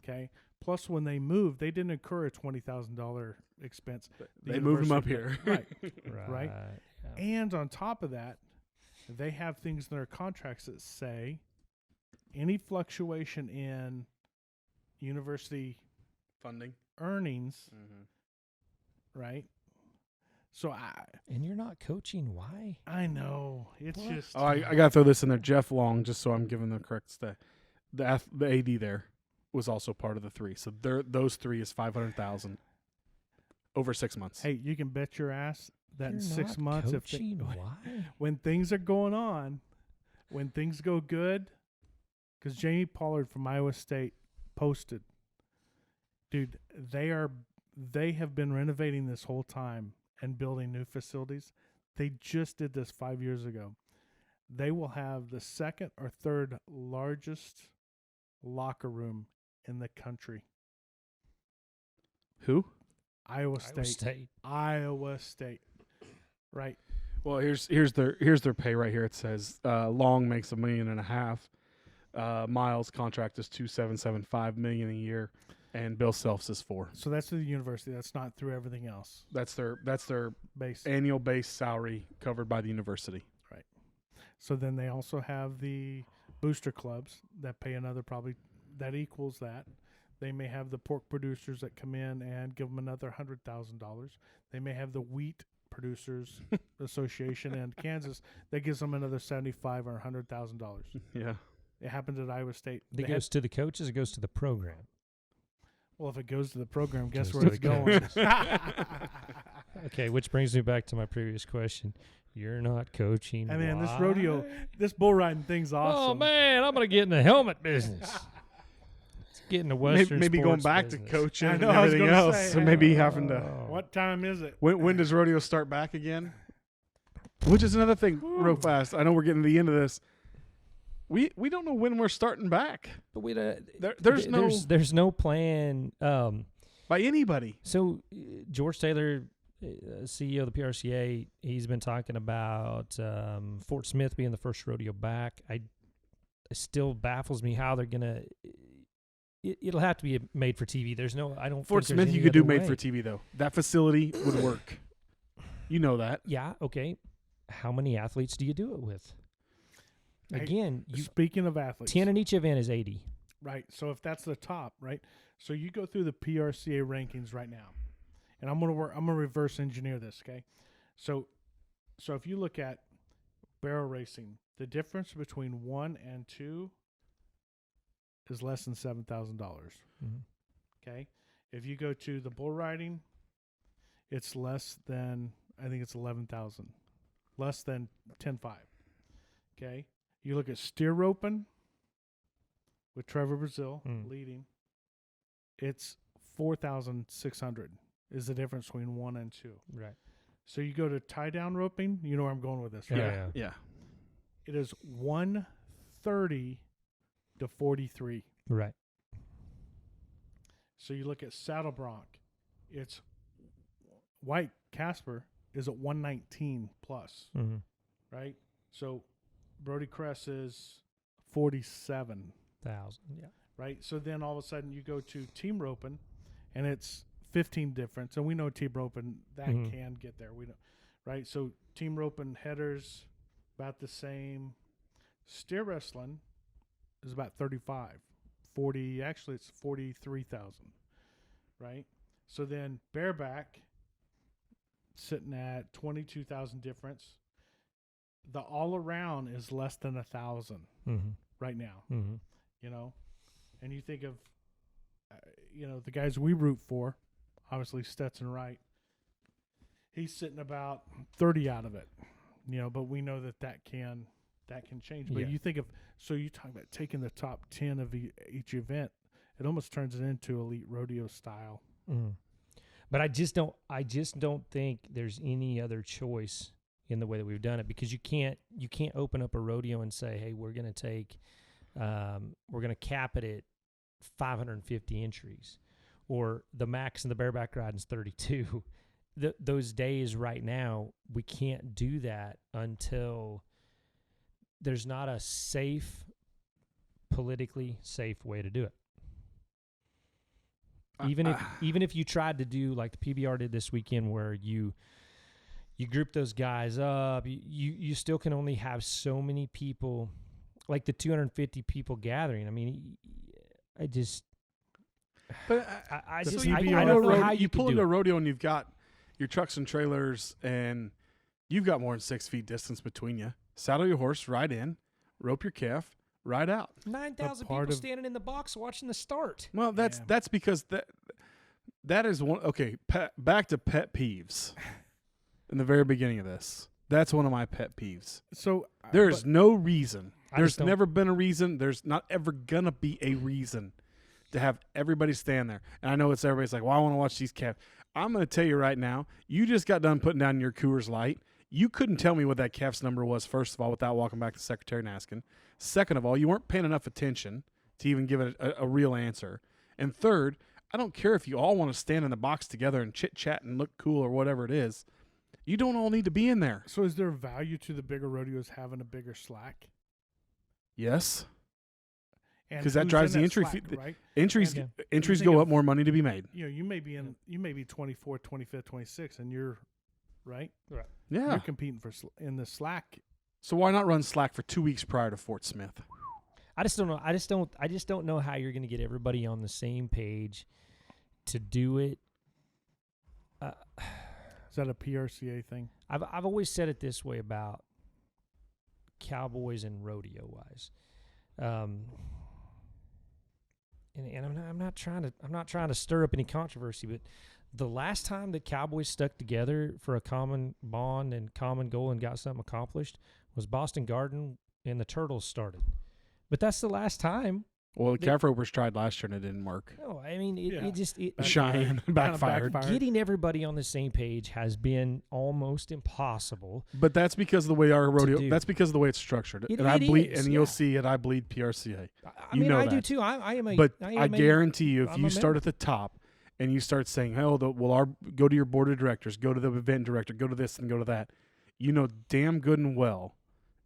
Okay. Plus, when they moved, they didn't incur a $20,000 expense. The They moved them up university here. did. Right. Right. Yeah. And on top of that, they have things in their contracts that say any fluctuation in university Funding. earnings, Mm-hmm. right? So And you're not coaching. Why? I know it's What? just Oh, I got to throw this in there. Jeff Long, just so I'm giving the correct stat. The AD there was also part of the three. So those three is 500,000 over 6 months. hey, you can bet your ass that in You're 6 not months, coaching. Why? when things are going on, when things go good, because Jamie Pollard from Iowa State posted, dude, they have been renovating this whole time and building new facilities. They just did this 5 years ago. They will have the second or third largest locker room in the country. Who? Iowa State. Iowa State. Right. Well, here's their pay right here. It says Long makes $1.5 million. Miles' contract is $2.775 million a year, and Bill Self's is $4 million. So that's through the university. That's not through everything else. That's their Base. annual base salary covered by the university. So then they also have the booster clubs that pay another probably that equals that. They may have the pork producers that come in and give them another $100,000. They may have the wheat producers association in Kansas that gives them another $75,000 or $100,000. Yeah. It happened at Iowa State. It They goes had- to the coaches. It goes to the program. well, if it goes to the program, guess Goes where to it's the going. coaches. Okay, which brings me back to my previous question. You're not coaching. Hey, man, this Why? rodeo, this bull riding thing's Oh awesome. man, I'm gonna get in the helmet business. Let's get in the Western. Maybe going sports back business. to coaching I and know, I was everything gonna else. say, So maybe having to. Oh. What time is it? When does rodeo start back again? Which is another thing, real fast. I know we're getting to the end of this. We don't know when we're starting back But we there's no- there's no plan. by anybody. So George Taylor, CEO of the PRCA, he's been talking about Fort Smith being the first rodeo back. It still baffles me how they're gonna. It'll have to be made for TV. There's no. I don't. Fort think there's Smith, you any could do other made way. for TV though. That facility would work. You know that. Yeah. Okay. How many athletes do you do it with? Hey, Again, Speaking of athletes, 10 in each event is 80. right? So if that's the top, right? So you go through the PRCA rankings right now, and I'm gonna reverse engineer this, okay? So if you look at barrel racing, the difference between 1 and 2 is less than $7,000. Mhm. Okay, if you go to the bull riding, it's less than, I think it's 11,000, less than 10.5. Okay, You look at steer roping with Trevor Brazil Mm. leading. It's 4,600 is the difference between 1 and 2. Right. So you go to tie down roping. You know where I'm going with this, right? Yeah. It is 130 to 43. Right. So you look at saddle bronc. It's White Casper is at 119 plus, Mm-hmm. right? So Brody Cress is 47, 1,000. Yeah. right? So then all of a sudden you go to team roping, and it's 15 difference, and we know team roping that Mhm. can get there. We know, right? So team roping headers about the same. Steer wrestling is about 35, 40. Actually, it's 43,000, right? So then bareback sitting at 22,000 difference. The all around is less than 1,000 Mm-hmm. right now. Mm-hmm. You know, and you think of, the guys we root for, obviously Stetson Wright. He's sitting about 30 out of it, but we know that can change. But Yeah. you think of, so you talk about taking the top 10 of each event, it almost turns it into elite rodeo style. Mm-hmm. But I just don't think there's any other choice in the way that we've done it, because you can't open up a rodeo and say, hey, we're going to cap it at 550 entries, or the max in the bareback riding is 32. Those days right now, we can't do that until there's not a politically safe way to do it. Even if you tried to do like the PBR did this weekend, where you group those guys up, you still can only have so many people, like the 250 people gathering. I mean, I just don't know how you pull could into do a it. rodeo and you've got your trucks and trailers, and you've got more than 6 feet distance between you. Saddle your horse, ride in, rope your calf, ride out. 9,000 part people of- standing in the box watching the start. Well, that's because that is one. Okay, back to pet peeves. In the very beginning of this, that's one of my pet peeves. So There's no reason. I There's just don't- never been a reason. There's not ever gonna be a reason to have everybody stand there. And I know everybody's like, well, I want to watch these calves. I'm going to tell you right now, you just got done putting down your Coors Light. You couldn't tell me what that calf's number was, first of all, without walking back to the secretary and asking. Second of all, you weren't paying enough attention to even give it a real answer. And third, I don't care if you all want to stand in the box together and chit-chat and look cool or whatever it is. You don't all need to be in there. So is there value to the bigger rodeos having a bigger slack? Yes. And 'Cause that who's drives in the that entry slack, fee- right? Entries Yeah. entries think go of- up, more money to be made. You may be 24th, 25th, 26th, and you're right. Yeah. You're competing in the slack. So why not run slack for 2 weeks prior to Fort Smith? I just don't know. I just don't know how you're going to get everybody on the same page to do it. Is that a PRCA thing? I've always said it this way about cowboys and rodeo wise, and I'm not trying to stir up any controversy, but the last time that cowboys stuck together for a common bond and common goal and got something accomplished was Boston Garden, and the Turtles started. But that's the last time. Well, the calf ropers tried last year and it didn't work. No, I mean Yeah. it Cheyenne backfired. getting everybody on the same page has been almost impossible. But that's because of the way our rodeo. do. That's because of the way it's structured. It and I bleed, is, and yeah. you'll see it. I bleed PRCA. I You mean, know I do that. too. I am a. But I I am a- guarantee you, if I'm you a start member. at the top and you start saying, "Oh, go to your board of directors, go to the event director, go to this and go to that," you know damn good and well,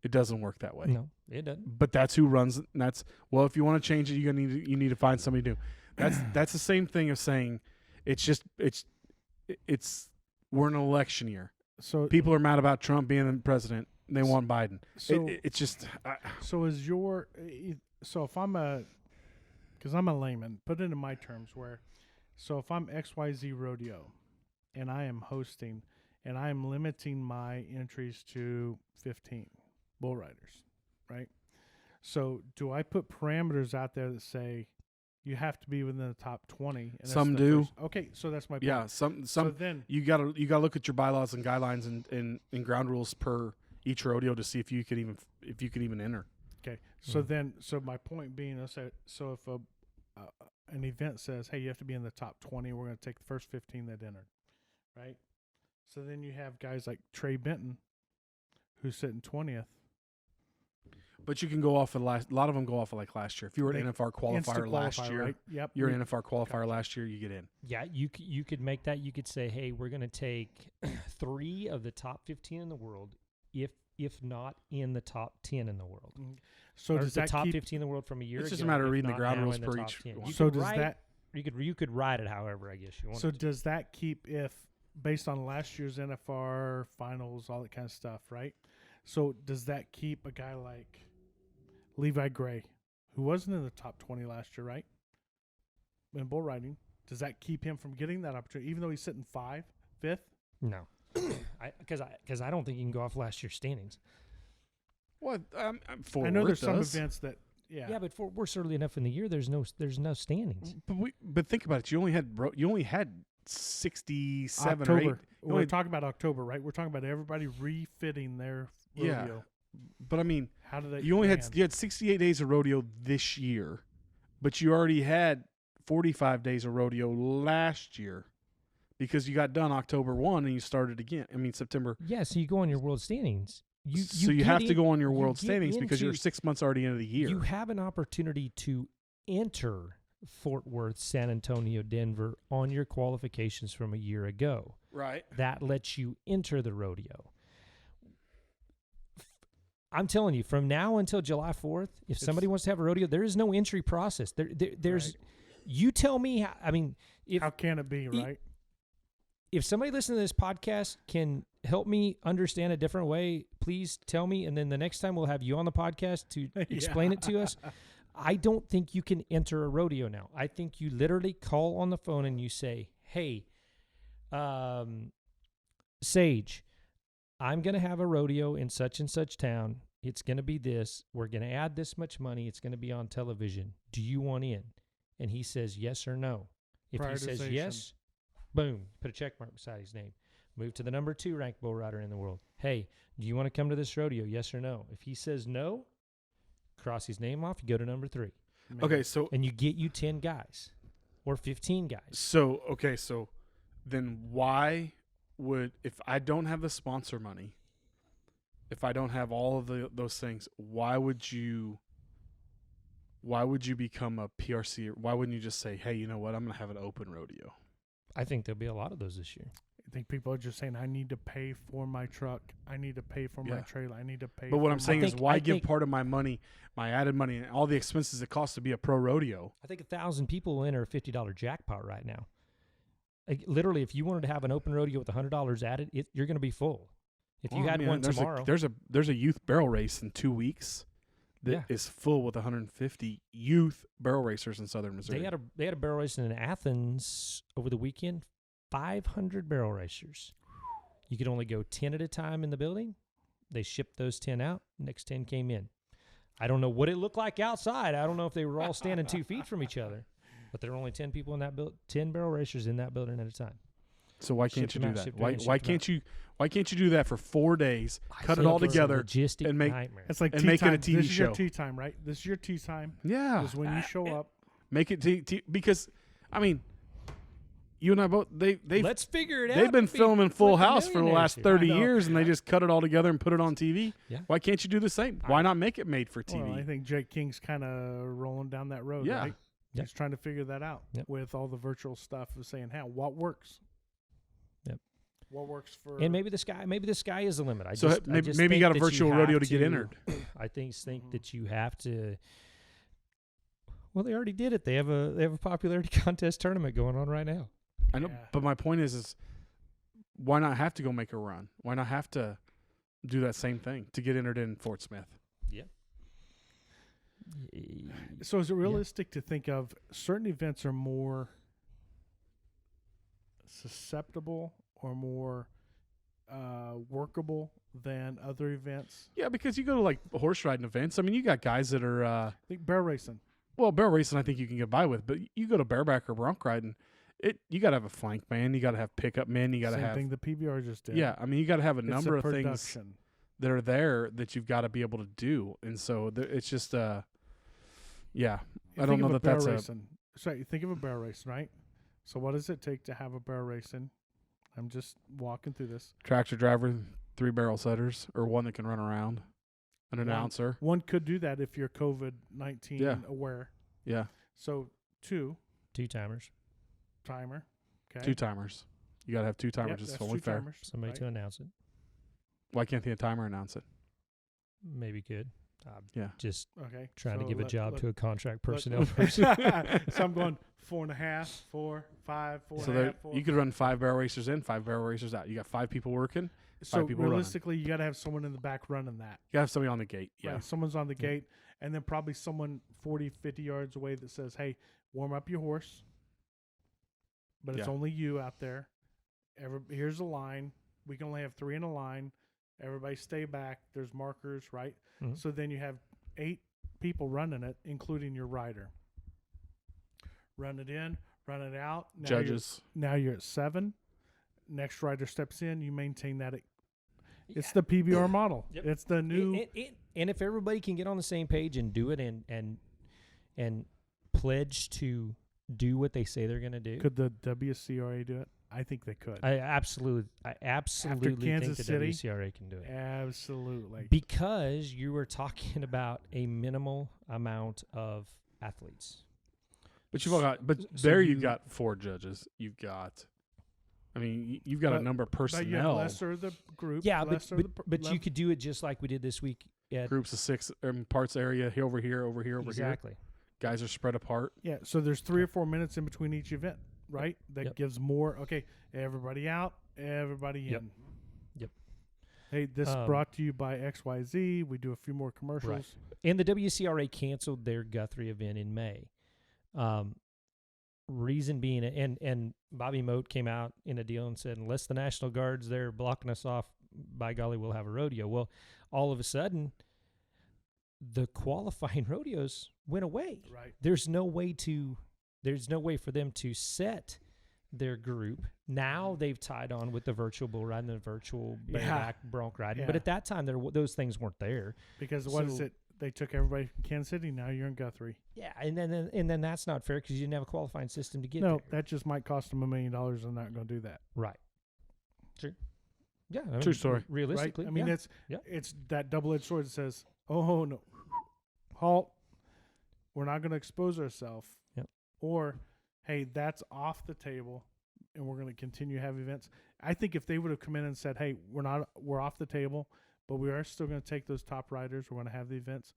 it doesn't work that way. No, it doesn't. But that's who runs. And that's if you want to change it, you need to find somebody new. That's the same thing of saying it's we're in an election year. So People are mad about Trump being the president. And they want Biden. So It's just so is your so if I'm because I'm a layman, put it in my terms so if I'm XYZ Rodeo and I am hosting and I am limiting my entries to 15 bull riders, right? So do I put parameters out there that say you have to be within the top 20? And that's Some the do. first- Okay, so that's my point. yeah. Some So then you gotta look at your bylaws and guidelines and ground rules per each rodeo to see if you could even enter. Okay. So Mm. then, so my point being, so if an event says, hey, you have to be in the top 20, we're going to take the first 15 that entered, right? So then you have guys like Trey Benton, who's sitting 20th. But you can go off of a lot of them go off of like last year. If you were an NFR Instant qualifier last year, right? Yep. you're an NFR qualifier last year, you get in. Yeah, you could make that. You could say, hey, we're going to take 3 of the top 15 in the world, if not in the top 10 in the world. So or does the that top keep, 15 in the world from a year It's ago. just a matter of if reading the not ground now rules in the per top each 10. one. You So could does write, that you could write it however I guess you want. so does that keep if based on last year's NFR finals, all that kind of stuff, right? So does that keep a guy like Levi Gray, who wasn't in the top 20 last year, right? In bull riding, does that keep him from getting that opportunity, even though he's sitting 5th? No, because I don't think you can go off last year's standings. Well, I know there's some events that, Yeah, but we're early enough in the year. There's no standings. But think about it. You only had 67 October. or 8. We're talking about October, right? We're talking about everybody refitting their rodeo. Yeah. But I mean, How did they? you had 68 days of rodeo this year, but you already had 45 days of rodeo last year because you got done October 1 and you started again. I mean September. Yeah, so you go on your world standings. You have to go on your world get standings because you're 6 months already into the year. You have an opportunity to enter Fort Worth, San Antonio, Denver on your qualifications from a year ago. Right. That lets you enter the rodeo. I'm telling you, from now until July 4th, if somebody wants to have a rodeo, there is no entry process. There's, Right. You tell me. How can it be, right? If somebody listening to this podcast can help me understand a different way, please tell me. And then the next time we'll have you on the podcast to explain it to us. I don't think you can enter a rodeo now. I think you literally call on the phone and you say, hey, Sage, I'm going to have a rodeo in such and such town. It's going to be this. We're going to add this much money. It's going to be on television. Do you want in? And he says yes or no. If he says yes, boom, put a check mark beside his name. Move to the number 2 ranked bull rider in the world. Hey, do you want to come to this rodeo? Yes or no? If he says no, cross his name off. You go to number 3. Okay, so and you get you 10 guys or 15 guys. So then why would, if I don't have the sponsor money, if I don't have all of those things, why would you become a PRC? Why wouldn't you just say, hey, you know what, I'm going to have an open rodeo? I think there'll be a lot of those this year. I think people are just saying, I need to pay for my truck. I need to pay for my trailer. I need to pay. But what for I'm saying is, I give think part of my money, my added money, and all the expenses it costs to be a pro rodeo? I think 1,000 people will enter a $50 jackpot right now. Like, literally, if you wanted to have an open rodeo with $100 added, you're going to be full. If you had one tomorrow, there's a youth barrel race in 2 weeks that is full with 150 youth barrel racers in Southern Missouri. They had a barrel race in Athens over the weekend. 500 barrel racers. You could only go 10 at a time in the building. They shipped those 10 out. Next 10 came in. I don't know what it looked like outside. I don't know if they were all standing 2 feet from each other, but there were only 10 people in that 10 barrel racers in that building at a time. So why can't you do that? Why can't you do that for 4 days? Cut it all together and make nightmare. It's like and make it a TV This is show. your tea time, right? This is your tea time. Yeah, Is when you show up. make it because I mean, you and I both Let's figure it out. they've been filming Full House for the last 30 I know. years, and they just cut it all together and put it on TV. Yeah. Why can't you do the same? Why not make it made for TV? Well, I think Jake King's kind of rolling down that road, Yeah. right? Yep. He's trying to figure that out Yep. with all the virtual stuff of saying, what works? Yep. What works for... And maybe the sky is the limit. I So just maybe think you got a that virtual have rodeo to get entered. I think that you have to. Well, they already did it. They have a popularity contest tournament going on right now. I know, Yeah. but my point is why not have to go make a run? Why not have to do that same thing to get entered in Fort Smith? Yeah. So is it realistic to think of certain events are more susceptible or more workable than other events? Yeah, because you go to like horse riding events. I mean, you got guys that are I think barrel racing. well, barrel racing. I think you can get by with, but you go to bareback or bronc riding, you got to have a flank man. You got to have pickup men. You got to Same have thing the PBR just did. yeah. I mean, you got to have a It's number a of things production. that are there that you've got to be able to do. And so it's just, I don't know that that's racing. So you think of a barrel race, right? So what does it take to have a barrel racing? I'm just walking through this. Tractor driver, 3 barrel setters, or one that can run around, an announcer. One could do that if you're COVID-19 aware. Yeah. So 2 timers. Timer. Okay. 2 timers. You got to have 2 timers. Yep, It's that's only 2 fair. timers, Somebody right? to announce it. Why can't the timer announce it? Maybe could. Yeah. Just Okay. trying to So give a job to a contract let- personnel So person. I'm going 4.5, 4, 5, 4 So and a half, 4. you could run 5 barrel racers in, 5 barrel racers out. You got 5 people working. So people running. realistically, you got to have someone in the back running that. You got to have somebody on the gate. Yeah. Right, someone's on the gate, and then probably someone 40, 50 yards away that says, hey, warm up your horse. But it's Yeah. only you out there. Here's a line. We can only have 3 in a line. Everybody stay back. There's markers, right? Mhm. So then you have 8 people running it, including your rider. Run it in, run it out. Judges. Now you're at 7. Next rider steps in. You maintain that. It's Yeah. the PBR model. Yep. It's the new. And if everybody can get on the same page and do it and pledge to do what they say they're going to do, Could the WCRA do it? I think they could. I absolutely think Kansas the City? WCRA can do it. Absolutely. Because you were talking about a minimal amount of athletes. But you've all got, you've got 4 judges. You've got, you've got a number of But you have personnel. lesser the group. Yeah, lesser but you could do it just like we did this week. Groups of 6 parts area, here, over here, over here. Exactly. Guys are spread apart. Yeah, so there's 3 or 4 minutes in between each event, right? That Yep. gives more. Okay, everybody out, everybody in. Yep. Yep. Hey, this brought to you by XYZ. We do a few more commercials. Right. And the WCRA canceled their Guthrie event in May. Reason being, and Bobby Moat came out in a deal and said, unless the National Guard's there blocking us off, by golly, we'll have a rodeo. Well, all of a sudden, the qualifying rodeos went away. Right. There's no way for them to set their group. Now they've tied on with the virtual bull riding, the virtual bareback bronc riding. But Yeah. at that time, those things weren't there. Because what is So- it? They took everybody from Kansas City. Now you're in Guthrie. Yeah, and then that's not fair because you didn't have a qualifying system to get No, there. that just might cost them $1 million. They're not going to do that. Right. True. Yeah. True story. Realistically, Right? I mean, yeah. it's that double-edged sword that says, "Oh no, halt! We're not going to expose ourselves." Yep. Or, "Hey, that's off the table, and we're going to continue to have events." I think if they would have come in and said, "Hey, we're off the table, but we are still going to take those top riders. We're going to have the events,"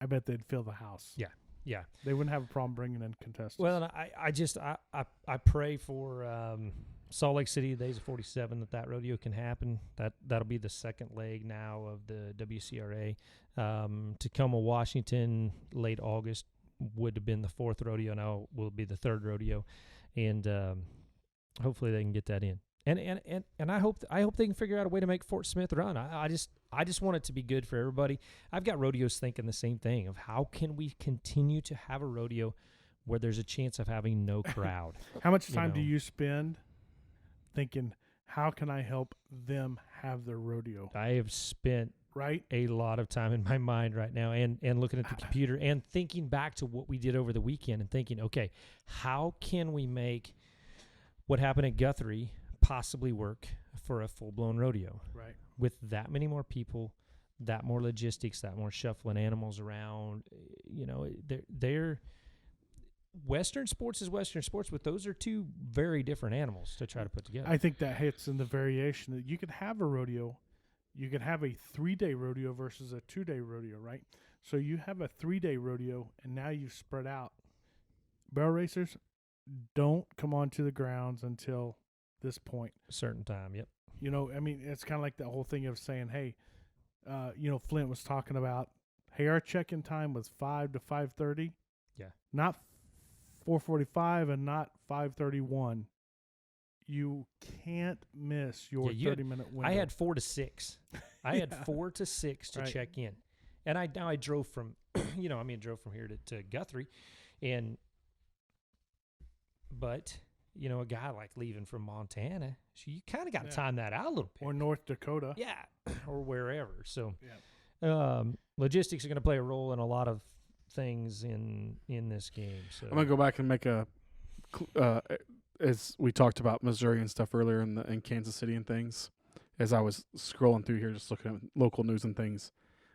I bet they'd fill the house. Yeah. They wouldn't have a problem bringing in contestants. Well, and I pray for Salt Lake City, the Days of 47, that rodeo can happen. That'll be the second leg now of the WCRA. Tacoma, Washington, late August would have been the 4th rodeo. Now will be the 3rd rodeo, and hopefully they can get that in. And I hope they can figure out a way to make Fort Smith run. I just want it to be good for everybody. I've got rodeos thinking the same thing of how can we continue to have a rodeo where there's a chance of having no crowd. How much time do know. you spend thinking, how can I help them have their rodeo? I have spent Right? a lot of time in my mind right now and looking at the computer and thinking back to what we did over the weekend and thinking, okay, how can we make what happened at Guthrie possibly work for a full-blown rodeo Right. with that many more people, that more logistics, that more shuffling animals around. They're Western sports is Western sports, but those are 2 very different animals to try to put together. I think that hits in the variation that you could have a rodeo. You could have a 3-day rodeo versus a 2-day rodeo, right? So you have a 3-day rodeo, and now you've spread out. Barrel racers don't come onto the grounds until this point. A certain time, yep. It's kind of like the whole thing of saying, hey, Flint was talking about, hey, our check-in time was 5 to 5:30. Yeah. Not 4:45 and not 5:31. You can't miss your 30-minute window. I had 4 to 6. I had 4 to 6 to Right. check in, and I drove from, drove from here to Guthrie, but a guy like leaving from Montana, so you kind of got to Yeah. time that out a little bit. Or North Dakota. Yeah, or wherever. So, Yeah. logistics are going to play a role in a lot of things in this game. So I'm gonna go back and make as we talked about Missouri and stuff earlier in Kansas City and things. As I was scrolling through here, just looking at local news and things,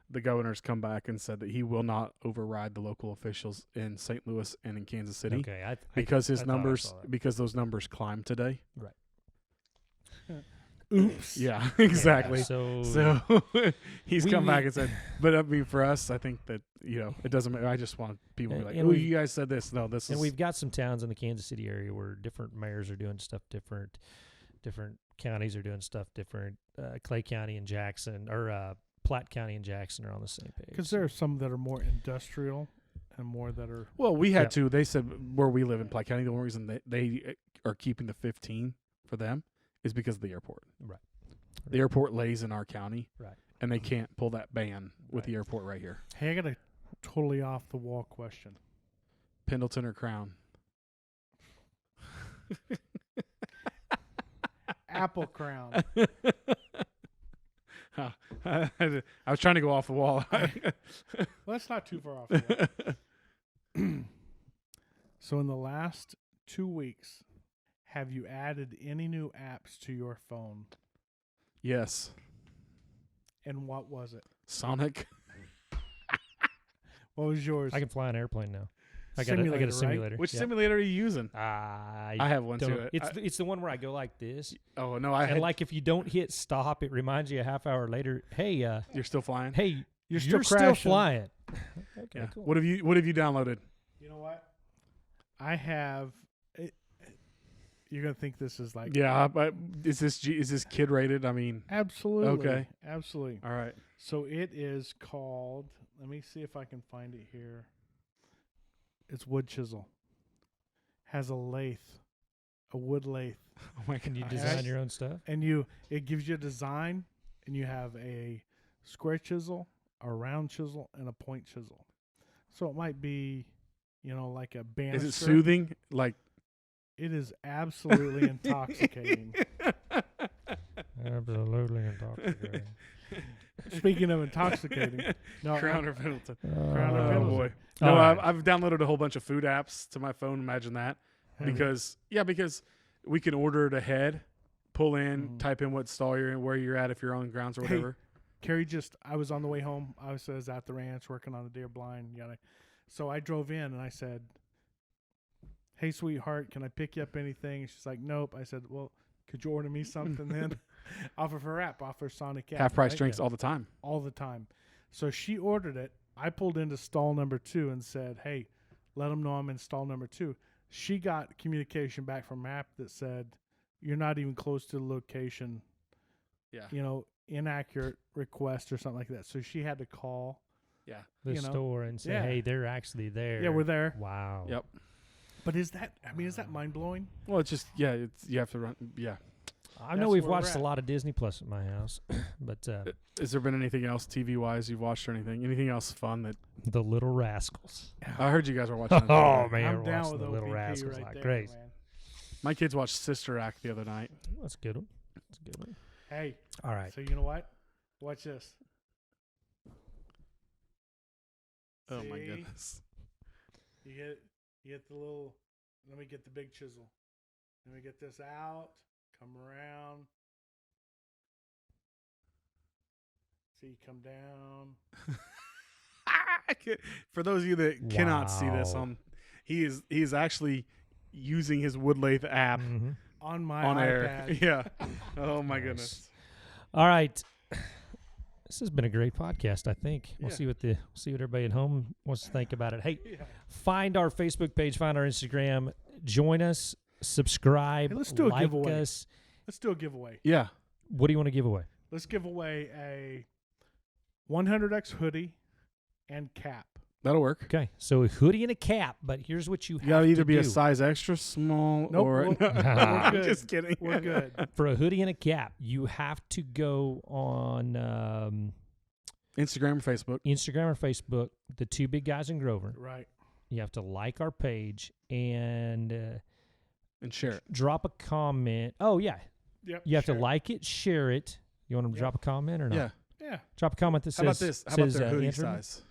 the governor's come back and said that he will not override the local officials in St. Louis and in Kansas City okay, because I his thought I numbers saw that. because those numbers climbed today. Oops. Yeah, exactly. Yeah, so So he's We come back need- and said, but I mean, for us, I think that it doesn't matter. I just want people to be like, And oh, we've- you guys said this. No, this and is. we've got some towns in the Kansas City area where different mayors are doing stuff different. Different counties are doing stuff different. Clay County and Jackson, or Platte County and Jackson are on the same page. Because there are some that are more industrial and more that are. Well, we had Yeah. to. They said where we live in Platte County, the only reason they are keeping the 15 for them is because of the airport. Right. The airport lays in our county, Right. and they can't pull that ban with the Right. airport right here. Hey, I got a totally off the wall question. Pendleton or Crown? Apple Crown. I was trying to go off the wall. Well, that's not too far off. The wall. So, in the last 2 weeks, have you added any new apps to your phone? Yes. And what was it? Sonic. What was yours? I can fly an airplane now. I got Simulator, a right? simulator. Which Yep. simulator are you using? I I have one don't. too. It's the one where I go like this, Oh no, I and had. like if you don't hit stop, it reminds you a half hour later. Hey, You're still flying. hey, You're you're still still crashing. flying. Okay, Yeah. cool. What have you downloaded? You know what? I have. You're gonna think this is like Yeah, but is this kid rated? I mean, absolutely Okay. absolutely. all right. So it is called. Let me see if I can find it here. It's wood chisel. Has a lathe, a wood lathe, Oh my Can you gosh. design your own stuff? and it gives you a design, and you have a square chisel, a round chisel, and a point chisel. So it might be, like a banister. Is it soothing? Like It is absolutely intoxicating. Absolutely intoxicating. Speaking of intoxicating, no, Crown or Pendleton? Crown or Oh Pendleton. boy. All No, right. I've downloaded a whole bunch of food apps to my phone. Imagine that. Because we can order it ahead, pull in, Mhm. type in what stall you're in, where you're at, if you're on grounds or Hey. whatever. Carrie I was on the way home. I was at the ranch working on a deer blind. So I drove in and I said, "Hey, sweetheart, can I pick you up anything?" And she's like, "Nope." I said, "Well, could you order me something then?" Off of her app, off her Sonic app. Half price right? drinks all the time. All the time. So she ordered it. I pulled into stall number 2 and said, "Hey, let them know I'm in stall number 2." She got communication back from her app that said, "You're not even close to the location. Yeah. Inaccurate request," or something like that. So she had to call. Yeah. The you know. store and say, Yeah. hey, they're actually there. Yeah, we're there. Wow. Yep. But is that mind blowing? Well, it's just you have to run. Yeah. I know That's we've where we're watched a at. lot of Disney Plus at my house, but Has there been anything else TV wise you've watched or anything? Anything else fun that The Little Rascals. I heard you guys were watching? on Oh TV. man, I'm we're down watching with The Little OPP Rascals right like there, crazy. man. My kids watched Sister Act the other night. That's a good one. That's a good one. Hey, All right. so you know what? Watch this. Oh my See? goodness. You get the little. Let me get the big chisel. Let me get this out. Come around. See, come down. For those of you that cannot see this, Wow. he is actually using his wood lathe app Mhm. On my on air. iPad. Yeah. Oh my Nice. goodness. All right. This has been a great podcast, I think. We'll Yeah. see what everybody at home wants to think about it. Hey, Yeah. find our Facebook page, find our Instagram, join us, subscribe, Hey, let's do a like giveaway. us. Let's do a giveaway. Yeah. What do you want to give away? Let's give away a 100X hoodie and cap. That'll work. Okay, so a hoodie and a cap, but here's what you You have gotta either to be do. a size extra small Nope, or we're I'm good. just kidding. We're good. For a hoodie and a cap, you have to go on Instagram or Facebook. Instagram or Facebook, the Two Big Guys in Grover. Right. You have to like our page and and share it. Drop a comment. Oh, yeah. Yep. You have to share it. like it, share it. You want them to Yep. drop a comment or not? Yeah. Yeah. Drop a comment that How about says, this? How about says, their hoodie Andrew. size?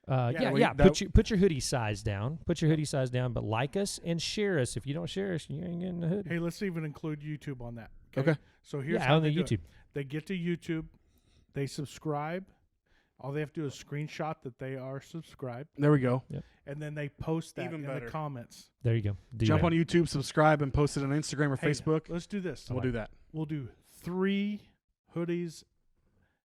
Yeah. that- Put your hoodie size down. Put your hoodie size down, but like us and share us. If you don't share us, you ain't getting the hoodie. Hey, let's even include YouTube on that. Okay. So here's Yeah, how on the they do it. YouTube. They get to YouTube, they subscribe. All they have to do is screenshot that they are subscribed, There we go. and then they post that Even in better. the comments. There you go. Do Jump that. on YouTube, subscribe, and post it on Instagram or Hey, Facebook. Let's do this. We'll do that. We'll do 3 hoodies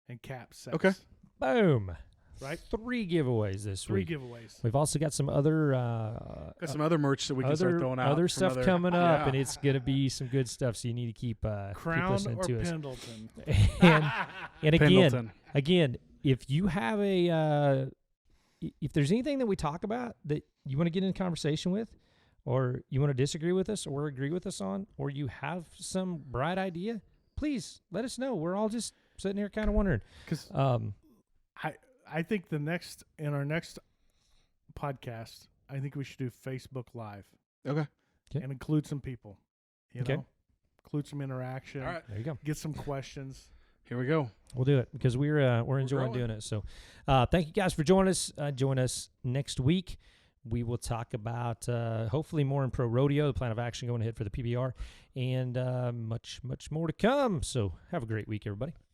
and cap sets. Okay. Boom. Right? 3 giveaways this 3 week. giveaways. We've also got some other Got some other merch that we can start throwing out. other from stuff other- coming up, Yeah. and it's gonna be some good stuff. So you need to keep Crown listening or to us. Pendleton? And Pendleton. again, if you have if there's anything that we talk about that you want to get in conversation with, or you want to disagree with us or agree with us on, or you have some bright idea, please let us know. We're all just sitting here kind of wondering. Because Um, I think in our next podcast, I think we should do Facebook Live Okay. Okay. and include some people. You Okay. know, include some interaction. All right. there you go. Get some questions. Here we go. We'll do it because we're enjoying growing. doing it. So, thank you guys for joining us. Join us next week. We will talk about hopefully more in pro rodeo, the plan of action going ahead for the PBR, and much more to come. So, have a great week, everybody.